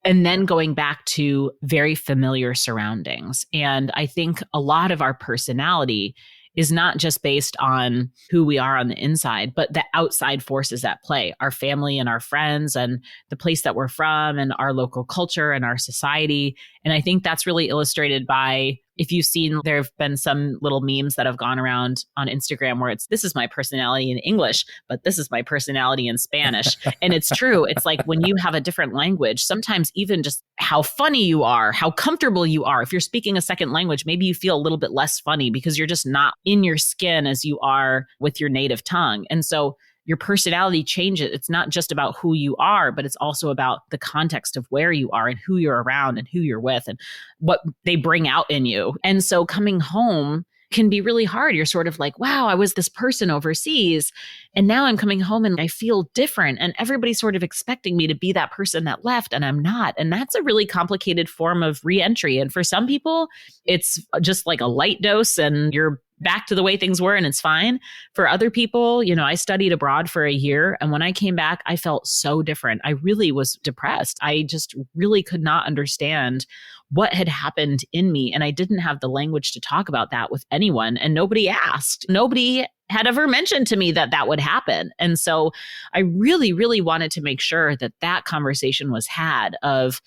and then going back to very familiar surroundings. And I think a lot of our personality is not just based on who we are on the inside, but the outside forces at play, our family and our friends and the place that we're from and our local culture and our society. And I think that's really illustrated by, if you've seen, there have been some little memes that have gone around on Instagram where it's, this is my personality in English, but this is my personality in Spanish. And it's true. It's like when you have a different language, sometimes even just how funny you are, how comfortable you are. If you're speaking a second language, maybe you feel a little bit less funny because you're just not in your skin as you are with your native tongue. And so your personality changes. It's not just about who you are, but it's also about the context of where you are and who you're around and who you're with and what they bring out in you. And so coming home can be really hard. You're sort of like, wow, I was this person overseas, and now I'm coming home and I feel different. And everybody's sort of expecting me to be that person that left, and I'm not. And that's a really complicated form of reentry. And for some people, it's just like a light dose and you're back to the way things were and it's fine. For other people, I studied abroad for a year, and when I came back, I felt so different. I really was depressed. I just really could not understand what had happened in me. And I didn't have the language to talk about that with anyone. And nobody asked. Nobody had ever mentioned to me that that would happen. And so I really, really wanted to make sure that that conversation was had of,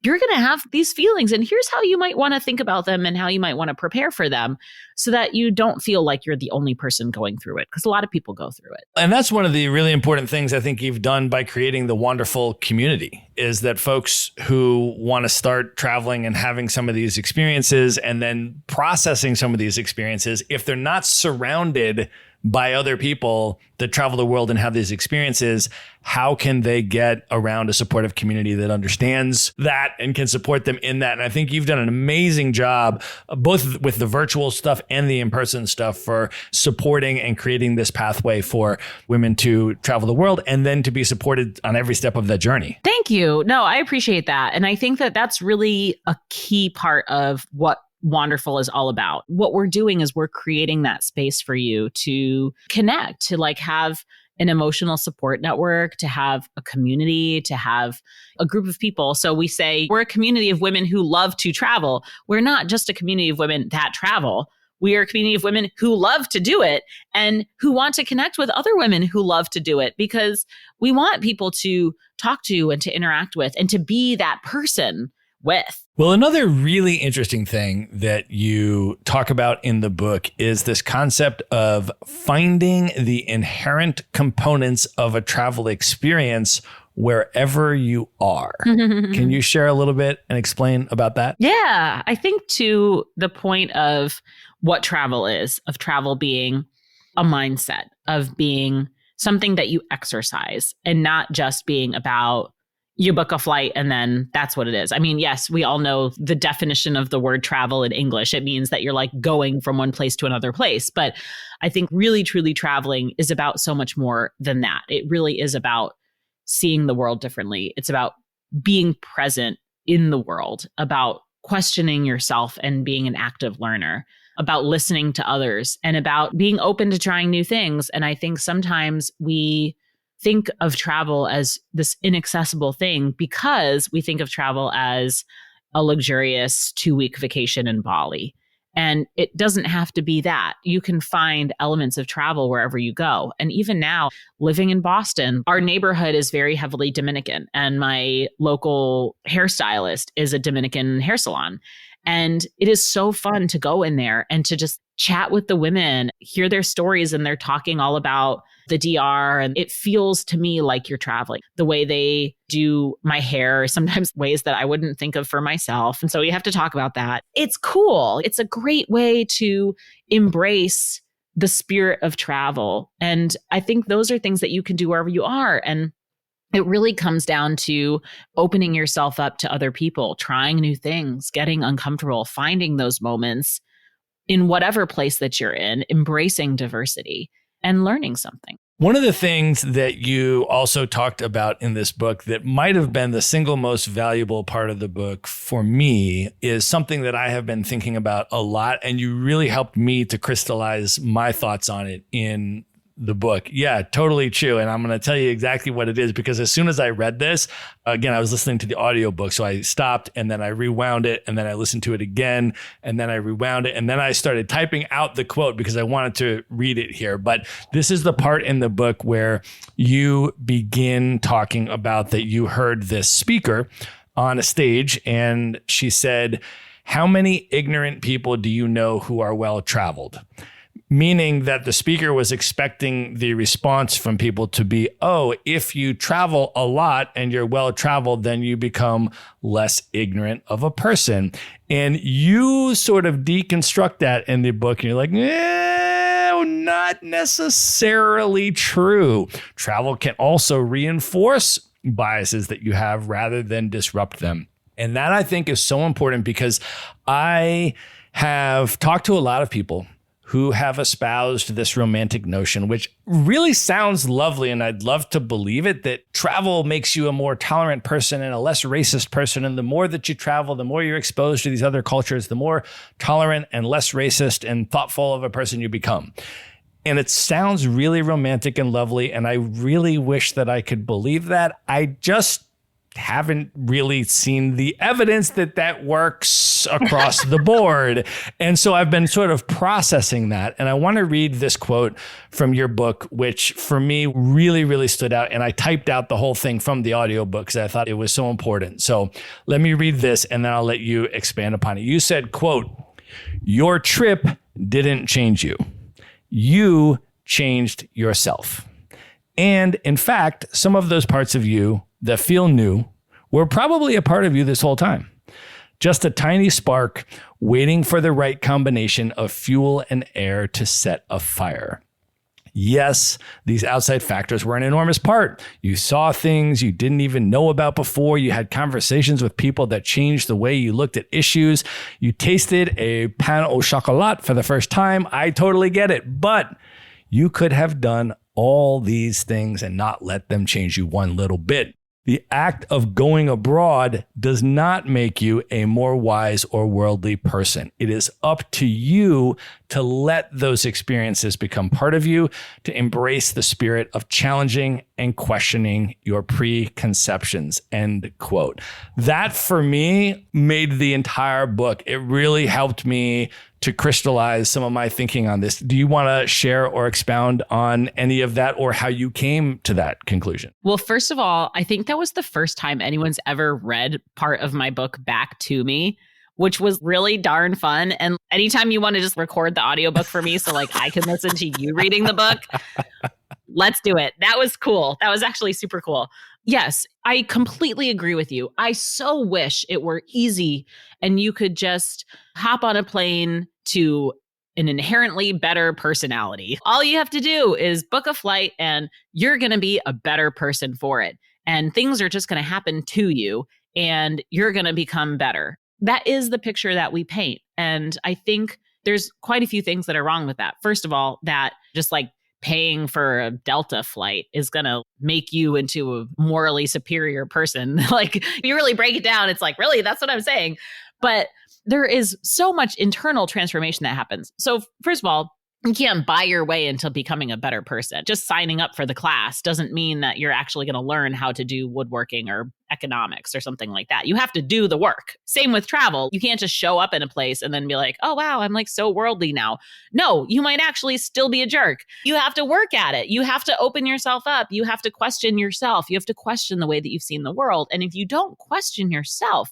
you're going to have these feelings, and here's how you might want to think about them and how you might want to prepare for them so that you don't feel like you're the only person going through it, because a lot of people go through it. And that's one of the really important things I think you've done by creating the Wanderful community, is that folks who want to start traveling and having some of these experiences and then processing some of these experiences, if they're not surrounded by other people that travel the world and have these experiences, how can they get around a supportive community that understands that and can support them in that? And I think you've done an amazing job, both with the virtual stuff and the in-person stuff, for supporting and creating this pathway for women to travel the world and then to be supported on every step of that journey. Thank you. No, I appreciate that. And I think that that's really a key part of what Wanderful is all about. What we're doing is we're creating that space for you to connect, to like have an emotional support network, to have a community, to have a group of people. So we say we're a community of women who love to travel. We're not just a community of women that travel. We are a community of women who love to do it and who want to connect with other women who love to do it, because we want people to talk to and to interact with and to be that person with. Well, another really interesting thing that you talk about in the book is this concept of finding the inherent components of a travel experience wherever you are. Can you share a little bit and explain about that? Yeah, I think to the point of what travel is, of travel being a mindset, of being something that you exercise and not just being about you book a flight and then that's what it is. I mean, yes, we all know the definition of the word travel in English. It means that you're like going from one place to another place. But I think really, truly traveling is about so much more than that. It really is about seeing the world differently. It's about being present in the world, about questioning yourself and being an active learner, about listening to others, and about being open to trying new things. And I think sometimes we think of travel as this inaccessible thing because we think of travel as a luxurious 2-week vacation in Bali. And it doesn't have to be that. You can find elements of travel wherever you go. And even now, living in Boston, our neighborhood is very heavily Dominican. And my local hairstylist is a Dominican hair salon. And it is so fun to go in there and to just chat with the women, hear their stories, and they're talking all about the DR. And it feels to me like you're traveling. The way they do my hair, sometimes ways that I wouldn't think of for myself. And so you have to talk about that. It's cool. It's a great way to embrace the spirit of travel. And I think those are things that you can do wherever you are. And it really comes down to opening yourself up to other people, trying new things, getting uncomfortable, finding those moments in whatever place that you're in, embracing diversity and learning something. One of the things that you also talked about in this book that might have been the single most valuable part of the book for me is something that I have been thinking about a lot, and you really helped me to crystallize my thoughts on it in the book. Yeah, totally true. And I'm going to tell you exactly what it is, because as soon as I read this, again, I was listening to the audiobook. So I stopped and then I rewound it and then I listened to it again and then I rewound it. And then I started typing out the quote because I wanted to read it here. But this is the part in the book where you begin talking about that you heard this speaker on a stage and she said, "How many ignorant people do you know who are well-traveled?" Meaning that the speaker was expecting the response from people to be, oh, if you travel a lot and you're well-traveled, then you become less ignorant of a person. And you sort of deconstruct that in the book and you're like, no, not necessarily true. Travel can also reinforce biases that you have rather than disrupt them. And that I think is so important, because I have talked to a lot of people who have espoused this romantic notion, which really sounds lovely. And I'd love to believe it, that travel makes you a more tolerant person and a less racist person. And the more that you travel, the more you're exposed to these other cultures, the more tolerant and less racist and thoughtful of a person you become. And it sounds really romantic and lovely. And I really wish that I could believe that. I just haven't really seen the evidence that works across the board. And so I've been sort of processing that. And I want to read this quote from your book, which for me really, really stood out. And I typed out the whole thing from the audiobook because I thought it was so important. So let me read this and then I'll let you expand upon it. You said, quote, "Your trip didn't change you. You changed yourself. And in fact, some of those parts of you that feel new were probably a part of you this whole time. Just a tiny spark waiting for the right combination of fuel and air to set a fire. Yes, these outside factors were an enormous part. You saw things you didn't even know about before. You had conversations with people that changed the way you looked at issues. You tasted a pain au chocolat for the first time. I totally get it. But you could have done all these things and not let them change you one little bit. The act of going abroad does not make you a more wise or worldly person. It is up to you to let those experiences become part of you, to embrace the spirit of challenging and questioning your preconceptions." End quote. That for me made the entire book. It really helped me to crystallize some of my thinking on this. Do you want to share or expound on any of that or how you came to that conclusion? Well, first of all, I think that was the first time anyone's ever read part of my book back to me, which was really darn fun. And anytime you want to just record the audiobook for me so like I can listen to you reading the book, let's do it. That was cool. That was actually super cool. Yes, I completely agree with you. I so wish it were easy and you could just hop on a plane to an inherently better personality. All you have to do is book a flight and you're going to be a better person for it. And things are just going to happen to you and you're going to become better. That is the picture that we paint. And I think there's quite a few things that are wrong with that. First of all, that just like paying for a Delta flight is going to make you into a morally superior person. Like, if you really break it down, it's like, really, that's what I'm saying. But there is so much internal transformation that happens. So first of all, you can't buy your way into becoming a better person. Just signing up for the class doesn't mean that you're actually going to learn how to do woodworking or economics or something like that. You have to do the work. Same with travel. You can't just show up in a place and then be like, oh, wow, I'm like so worldly now. No, you might actually still be a jerk. You have to work at it. You have to open yourself up. You have to question yourself. You have to question the way that you've seen the world. And if you don't question yourself,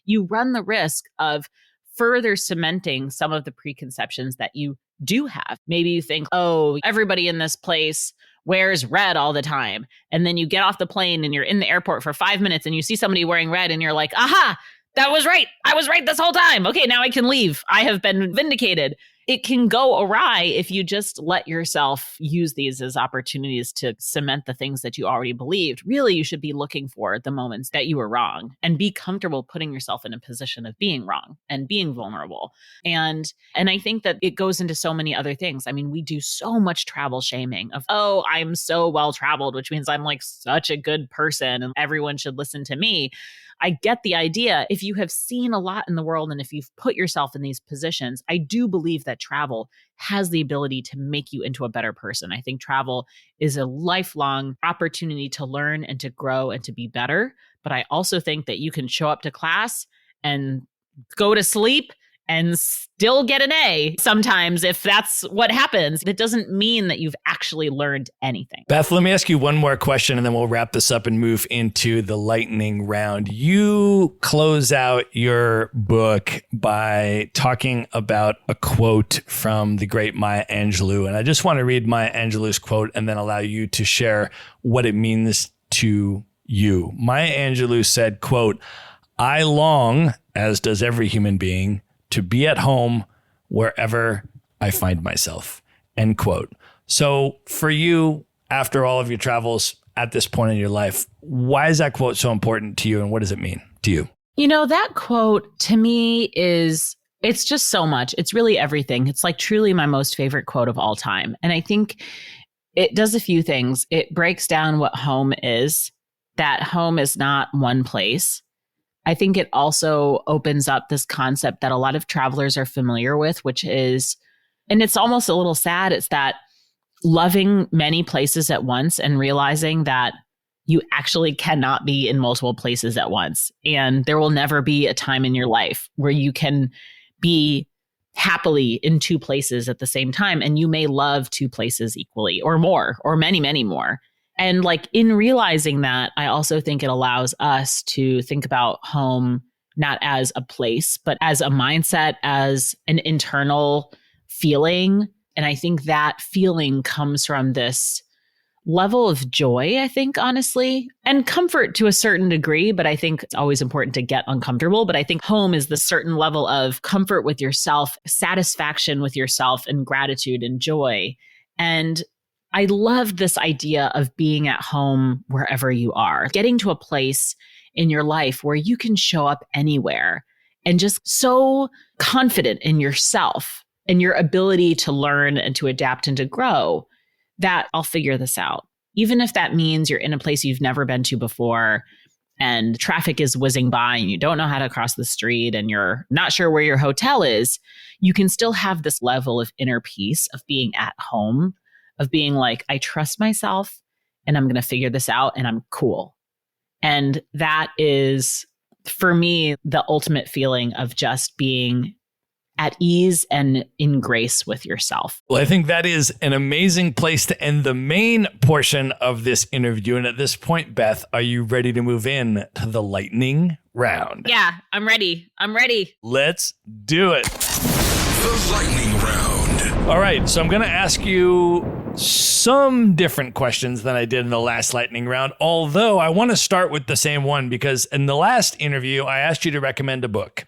you run the risk of further cementing some of the preconceptions that you do have. Maybe you think, oh, everybody in this place wears red all the time. And then you get off the plane and you're in the airport for 5 minutes and you see somebody wearing red and you're like, aha, that was right. I was right this whole time. Okay, now I can leave. I have been vindicated. It can go awry if you just let yourself use these as opportunities to cement the things that you already believed. Really, you should be looking for the moments that you were wrong and be comfortable putting yourself in a position of being wrong and being vulnerable. And I think that it goes into so many other things. I mean, we do so much travel shaming of, oh, I'm so well traveled, which means I'm like such a good person and everyone should listen to me. I get the idea. If you have seen a lot in the world and if you've put yourself in these positions, I do believe that travel has the ability to make you into a better person. I think travel is a lifelong opportunity to learn and to grow and to be better. But I also think that you can show up to class and go to sleep and still get an A sometimes if that's what happens. That doesn't mean that you've actually learned anything. Beth, let me ask you one more question and then we'll wrap this up and move into the lightning round. You close out your book by talking about a quote from the great Maya Angelou. And I just want to read Maya Angelou's quote and then allow you to share what it means to you. Maya Angelou said, quote, "I long, as does every human being, to be at home wherever I find myself," end quote. So for you, after all of your travels at this point in your life, why is that quote so important to you and what does it mean to you? You know, that quote to me it's just so much. It's really everything. It's like truly my most favorite quote of all time. And I think it does a few things. It breaks down what home is, that home is not one place. I think it also opens up this concept that a lot of travelers are familiar with, which is, and it's almost a little sad, it's that loving many places at once and realizing that you actually cannot be in multiple places at once. And there will never be a time in your life where you can be happily in two places at the same time. And you may love two places equally or more, or many, many more. And like in realizing that, I also think it allows us to think about home not as a place, but as a mindset, as an internal feeling. And I think that feeling comes from this level of joy, I think, honestly, and comfort to a certain degree. But I think it's always important to get uncomfortable. But I think home is the certain level of comfort with yourself, satisfaction with yourself, and gratitude and joy. And I love this idea of being at home wherever you are, getting to a place in your life where you can show up anywhere and just so confident in yourself and your ability to learn and to adapt and to grow that I'll figure this out. Even if that means you're in a place you've never been to before and traffic is whizzing by and you don't know how to cross the street and you're not sure where your hotel is, you can still have this level of inner peace of being at home, of being like, I trust myself and I'm going to figure this out and I'm cool. And that is, for me, the ultimate feeling of just being at ease and in grace with yourself. Well, I think that is an amazing place to end the main portion of this interview. And at this point, Beth, are you ready to move in to the lightning round? Yeah, I'm ready. Let's do it. The lightning round. All right. So I'm going to ask you some different questions than I did in the last lightning round, although I want to start with the same one because in the last interview, I asked you to recommend a book.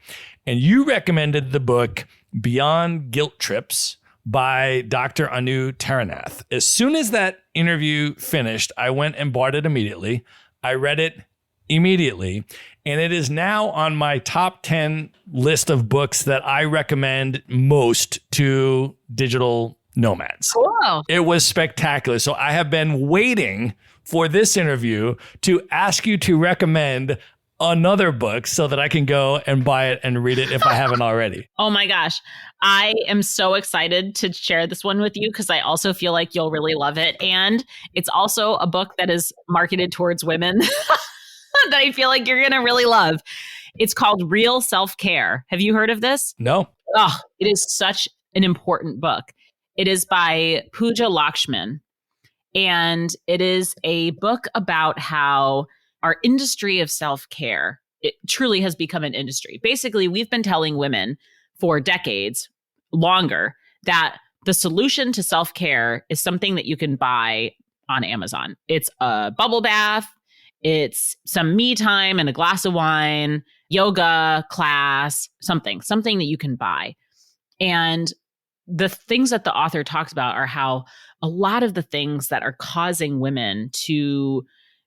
And you recommended the book Beyond Guilt Trips by Dr. Anu Taranath. As soon as that interview finished, I went and bought it immediately. I read it immediately. And it is now on my top 10 list of books that I recommend most to digital nomads. Cool. It was spectacular. So I have been waiting for this interview to ask you to recommend another book so that I can go and buy it and read it if I haven't already. Oh my gosh. I am so excited to share this one with you because I also feel like you'll really love it. And it's also a book that is marketed towards women that I feel like you're going to really love. It's called Real Self-Care. Have you heard of this? No. Oh, it is such an important book. It is by Pooja Lakshman. And it is a book about how our industry of self-care, it truly has become an industry. Basically, we've been telling women for decades, longer, that the solution to self-care is something that you can buy on Amazon. It's a bubble bath, it's some me time and a glass of wine, yoga class, something that you can buy. And the things that the author talks about are how a lot of the things that are causing women to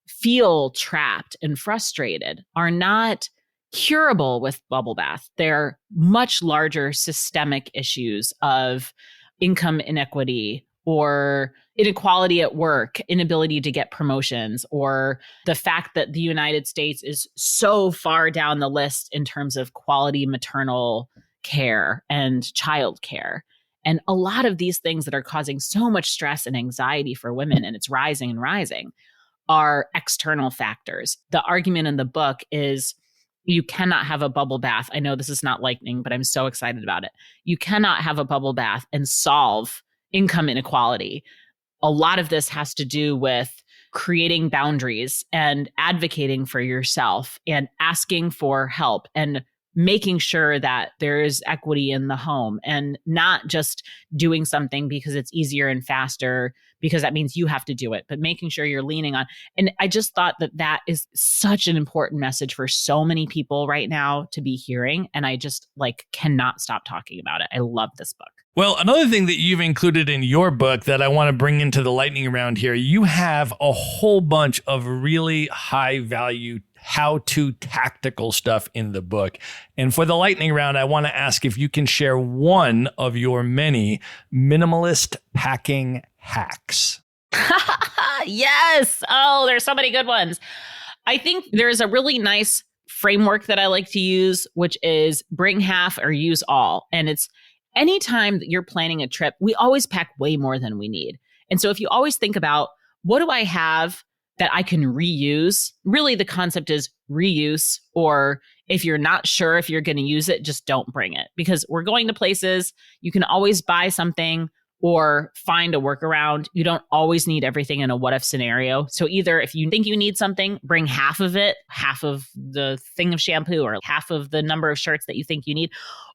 feel trapped and frustrated are not curable with bubble bath. They're much larger systemic issues of income inequity or inequality at work, inability to get promotions, or the fact that the United States is so far down the list in terms of quality maternal care and child care. And a lot of these things that are causing so much stress and anxiety for women, and it's rising and rising, are external factors. The argument in the book is you cannot have a bubble bath. I know this is not lightning, but I'm so excited about it. You cannot have a bubble bath and solve income inequality. A lot of this has to do with creating boundaries and advocating for yourself and asking for help and making sure that there is equity in the home and not just doing something because it's easier and faster because that means you have to do it, but making sure you're leaning on. And I just thought that that is such an important message for so many people right now to be hearing. And I just cannot stop talking about it. I love this book. Well, another thing that you've included in your book that I want to bring into the lightning round here, you have a whole bunch of really high value how-to tactical stuff in the book. And for the lightning round, I want to ask if you can share one of your many minimalist packing hacks. Yes. Oh, there's so many good ones. I think there's a really nice framework that I like to use, which is bring half or use all. And it's anytime that you're planning a trip, we always pack way more than we need. And so if you always think about, what do I have that I can reuse. Really, the concept is reuse, or if you're not sure if you're going to use it, just don't bring it, because we're going to places. You can always buy something or find a workaround. You don't always need everything in a what if scenario. So either if you think you need something, bring half of it, half of the thing of shampoo or half of the number of shirts that you think you need,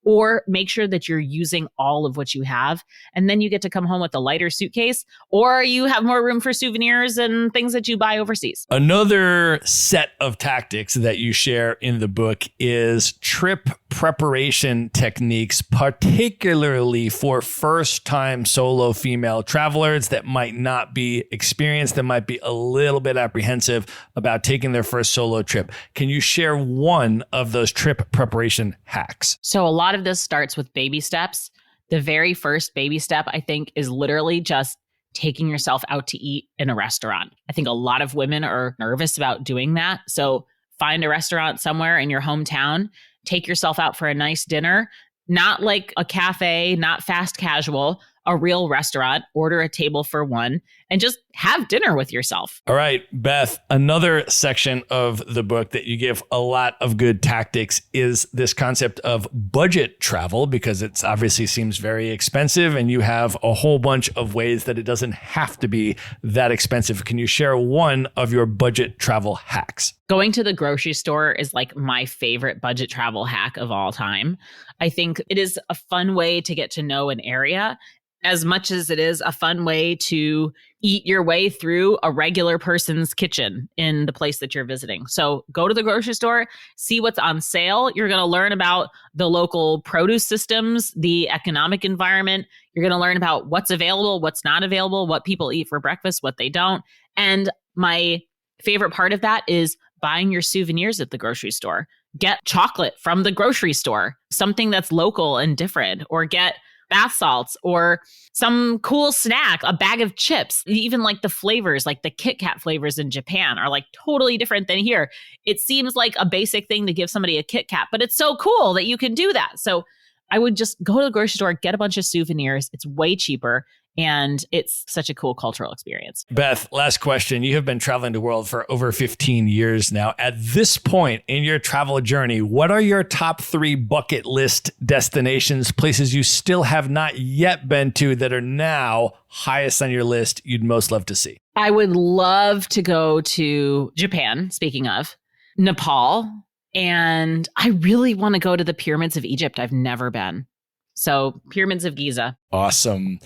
or make sure that you're using all of what you have. And then you get to come home with a lighter suitcase, or you have more room for souvenirs and things that you buy overseas. Another set of tactics that you share in the book is trip preparation techniques, particularly for first-time solo female travelers that might not be experienced, that might be a little bit apprehensive about taking their first solo trip. Can you share one of those trip preparation hacks? So a lot of this starts with baby steps. The very first baby step, I think, is literally just taking yourself out to eat in a restaurant. I think a lot of women are nervous about doing that. So find a restaurant somewhere in your hometown, take yourself out for a nice dinner, not like a cafe, not fast casual, a real restaurant, order a table for one, and just have dinner with yourself. All right, Beth, another section of the book that you give a lot of good tactics is this concept of budget travel, because it obviously seems very expensive and you have a whole bunch of ways that it doesn't have to be that expensive. Can you share one of your budget travel hacks? Going to the grocery store is like my favorite budget travel hack of all time. I think it is a fun way to get to know an area, as much as it is a fun way to eat your way through a regular person's kitchen in the place that you're visiting. So go to the grocery store, see what's on sale. You're going to learn about the local produce systems, the economic environment. You're going to learn about what's available, what's not available, what people eat for breakfast, what they don't. And my favorite part of that is buying your souvenirs at the grocery store. Get chocolate from the grocery store, something that's local and different, or get bath salts or some cool snack, a bag of chips. Even like the flavors, like the Kit Kat flavors in Japan are like totally different than here. It seems like a basic thing to give somebody a Kit Kat, but it's so cool that you can do that. So I would just go to the grocery store, get a bunch of souvenirs. It's way cheaper. And it's such a cool cultural experience. Beth, last question. You have been traveling the world for over 15 years now. At this point in your travel journey, what are your top 3 bucket list destinations, places you still have not yet been to that are now highest on your list you'd most love to see? I would love to go to Japan, speaking of, Nepal, and I really want to go to the pyramids of Egypt. I've never been. So pyramids of Giza. Awesome.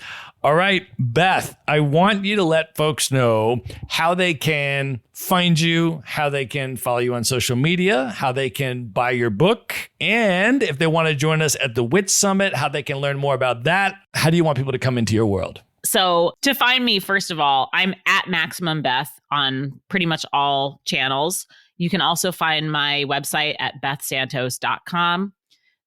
All right, Beth, I want you to let folks know how they can find you, how they can follow you on social media, how they can buy your book, and if they want to join us at the WITS Summit, how they can learn more about that. How do you want people to come into your world? So to find me, first of all, I'm at Maximum Beth on pretty much all channels. You can also find my website at bethsantos.com.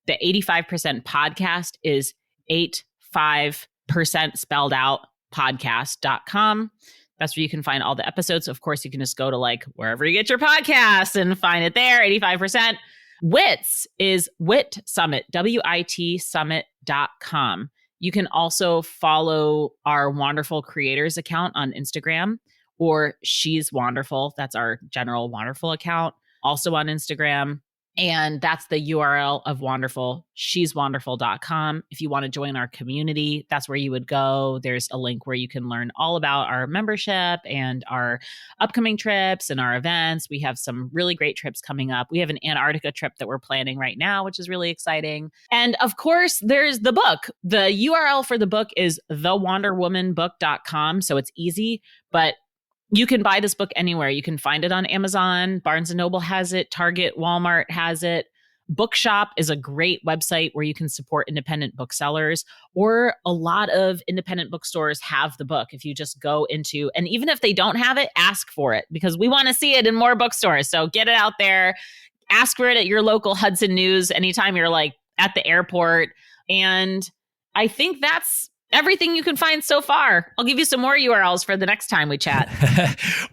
The 85% podcast is 85% spelled out podcast.com. That's where you can find all the episodes. Of course, you can just go to like wherever you get your podcasts and find it there, 85%. WITS is WIT Summit, WIT Summit.com. You can also follow our Wanderful Creators account on Instagram, or She's Wanderful. That's our general Wanderful account, also on Instagram. And that's the URL of Wanderful, sheswanderful.com. If you want to join our community, that's where you would go. There's a link where you can learn all about our membership and our upcoming trips and our events. We have some really great trips coming up. We have an Antarctica trip that we're planning right now, which is really exciting. And of course, there's the book. The URL for the book is thewanderwomanbook.com. So it's easy, but you can buy this book anywhere. You can find it on Amazon. Barnes & Noble has it. Target, Walmart has it. Bookshop is a great website where you can support independent booksellers, or a lot of independent bookstores have the book. If you just go into, and even if they don't have it, ask for it, because we want to see it in more bookstores. So get it out there. Ask for it at your local Hudson News anytime you're like at the airport. And I think that's everything you can find so far. I'll give you some more URLs for the next time we chat.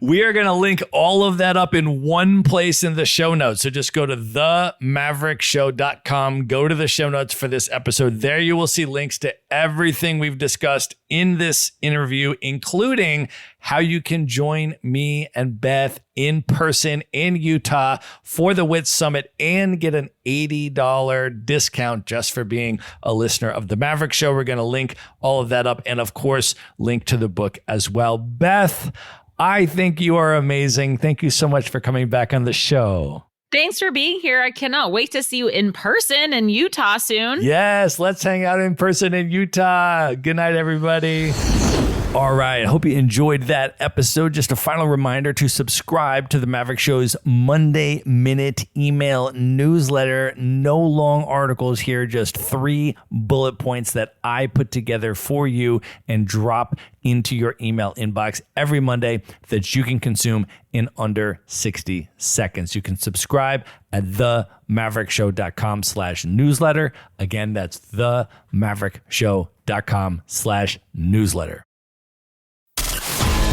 We are going to link all of that up in one place in the show notes. So just go to themaverickshow.com, go to the show notes for this episode. There you will see links to everything we've discussed in this interview, including how you can join me and Beth in person in Utah for the WITS Summit and get an $80 discount just for being a listener of the Maverick Show. We're going to link all of that up and, of course, link to the book as well. Beth, I think you are amazing. Thank you so much for coming back on the show. Thanks for being here. I cannot wait to see you in person in Utah soon. Yes, let's hang out in person in Utah. Good night, everybody. All right. I hope you enjoyed that episode. Just a final reminder to subscribe to the Maverick Show's Monday Minute email newsletter. No long articles here, just 3 bullet points that I put together for you and drop into your email inbox every Monday that you can consume in under 60 seconds. You can subscribe at themaverickshow.com/newsletter. Again, that's themaverickshow.com/newsletter.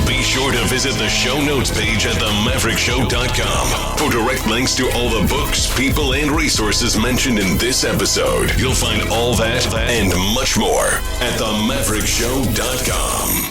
Be sure to visit the show notes page at themaverickshow.com for direct links to all the books, people, and resources mentioned in this episode. You'll find all that and much more at themaverickshow.com.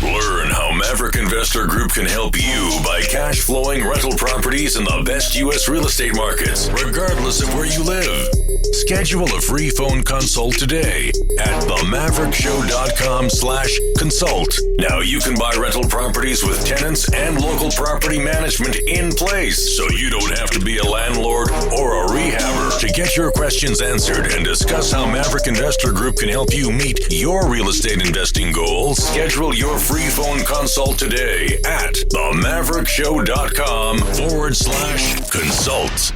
Learn how Maverick Investor Group can help you buy cash flowing rental properties in the best U.S. real estate markets, regardless of where you live. Schedule a free phone consult today at themaverickshow.com/consult. Now you can buy rental properties with tenants and local property management in place, so you don't have to be a landlord or a rehabber. To get your questions answered and discuss how Maverick Investor Group can help you meet your real estate investing goals, schedule your free phone consult today at themaverickshow.com/consult.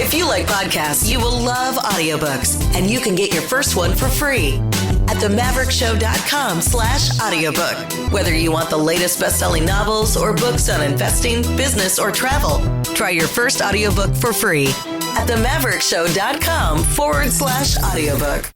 If you like podcasts, you will love audiobooks, and you can get your first one for free at themaverickshow.com/audiobook. Whether you want the latest best-selling novels or books on investing, business, or travel, try your first audiobook for free at themaverickshow.com/audiobook.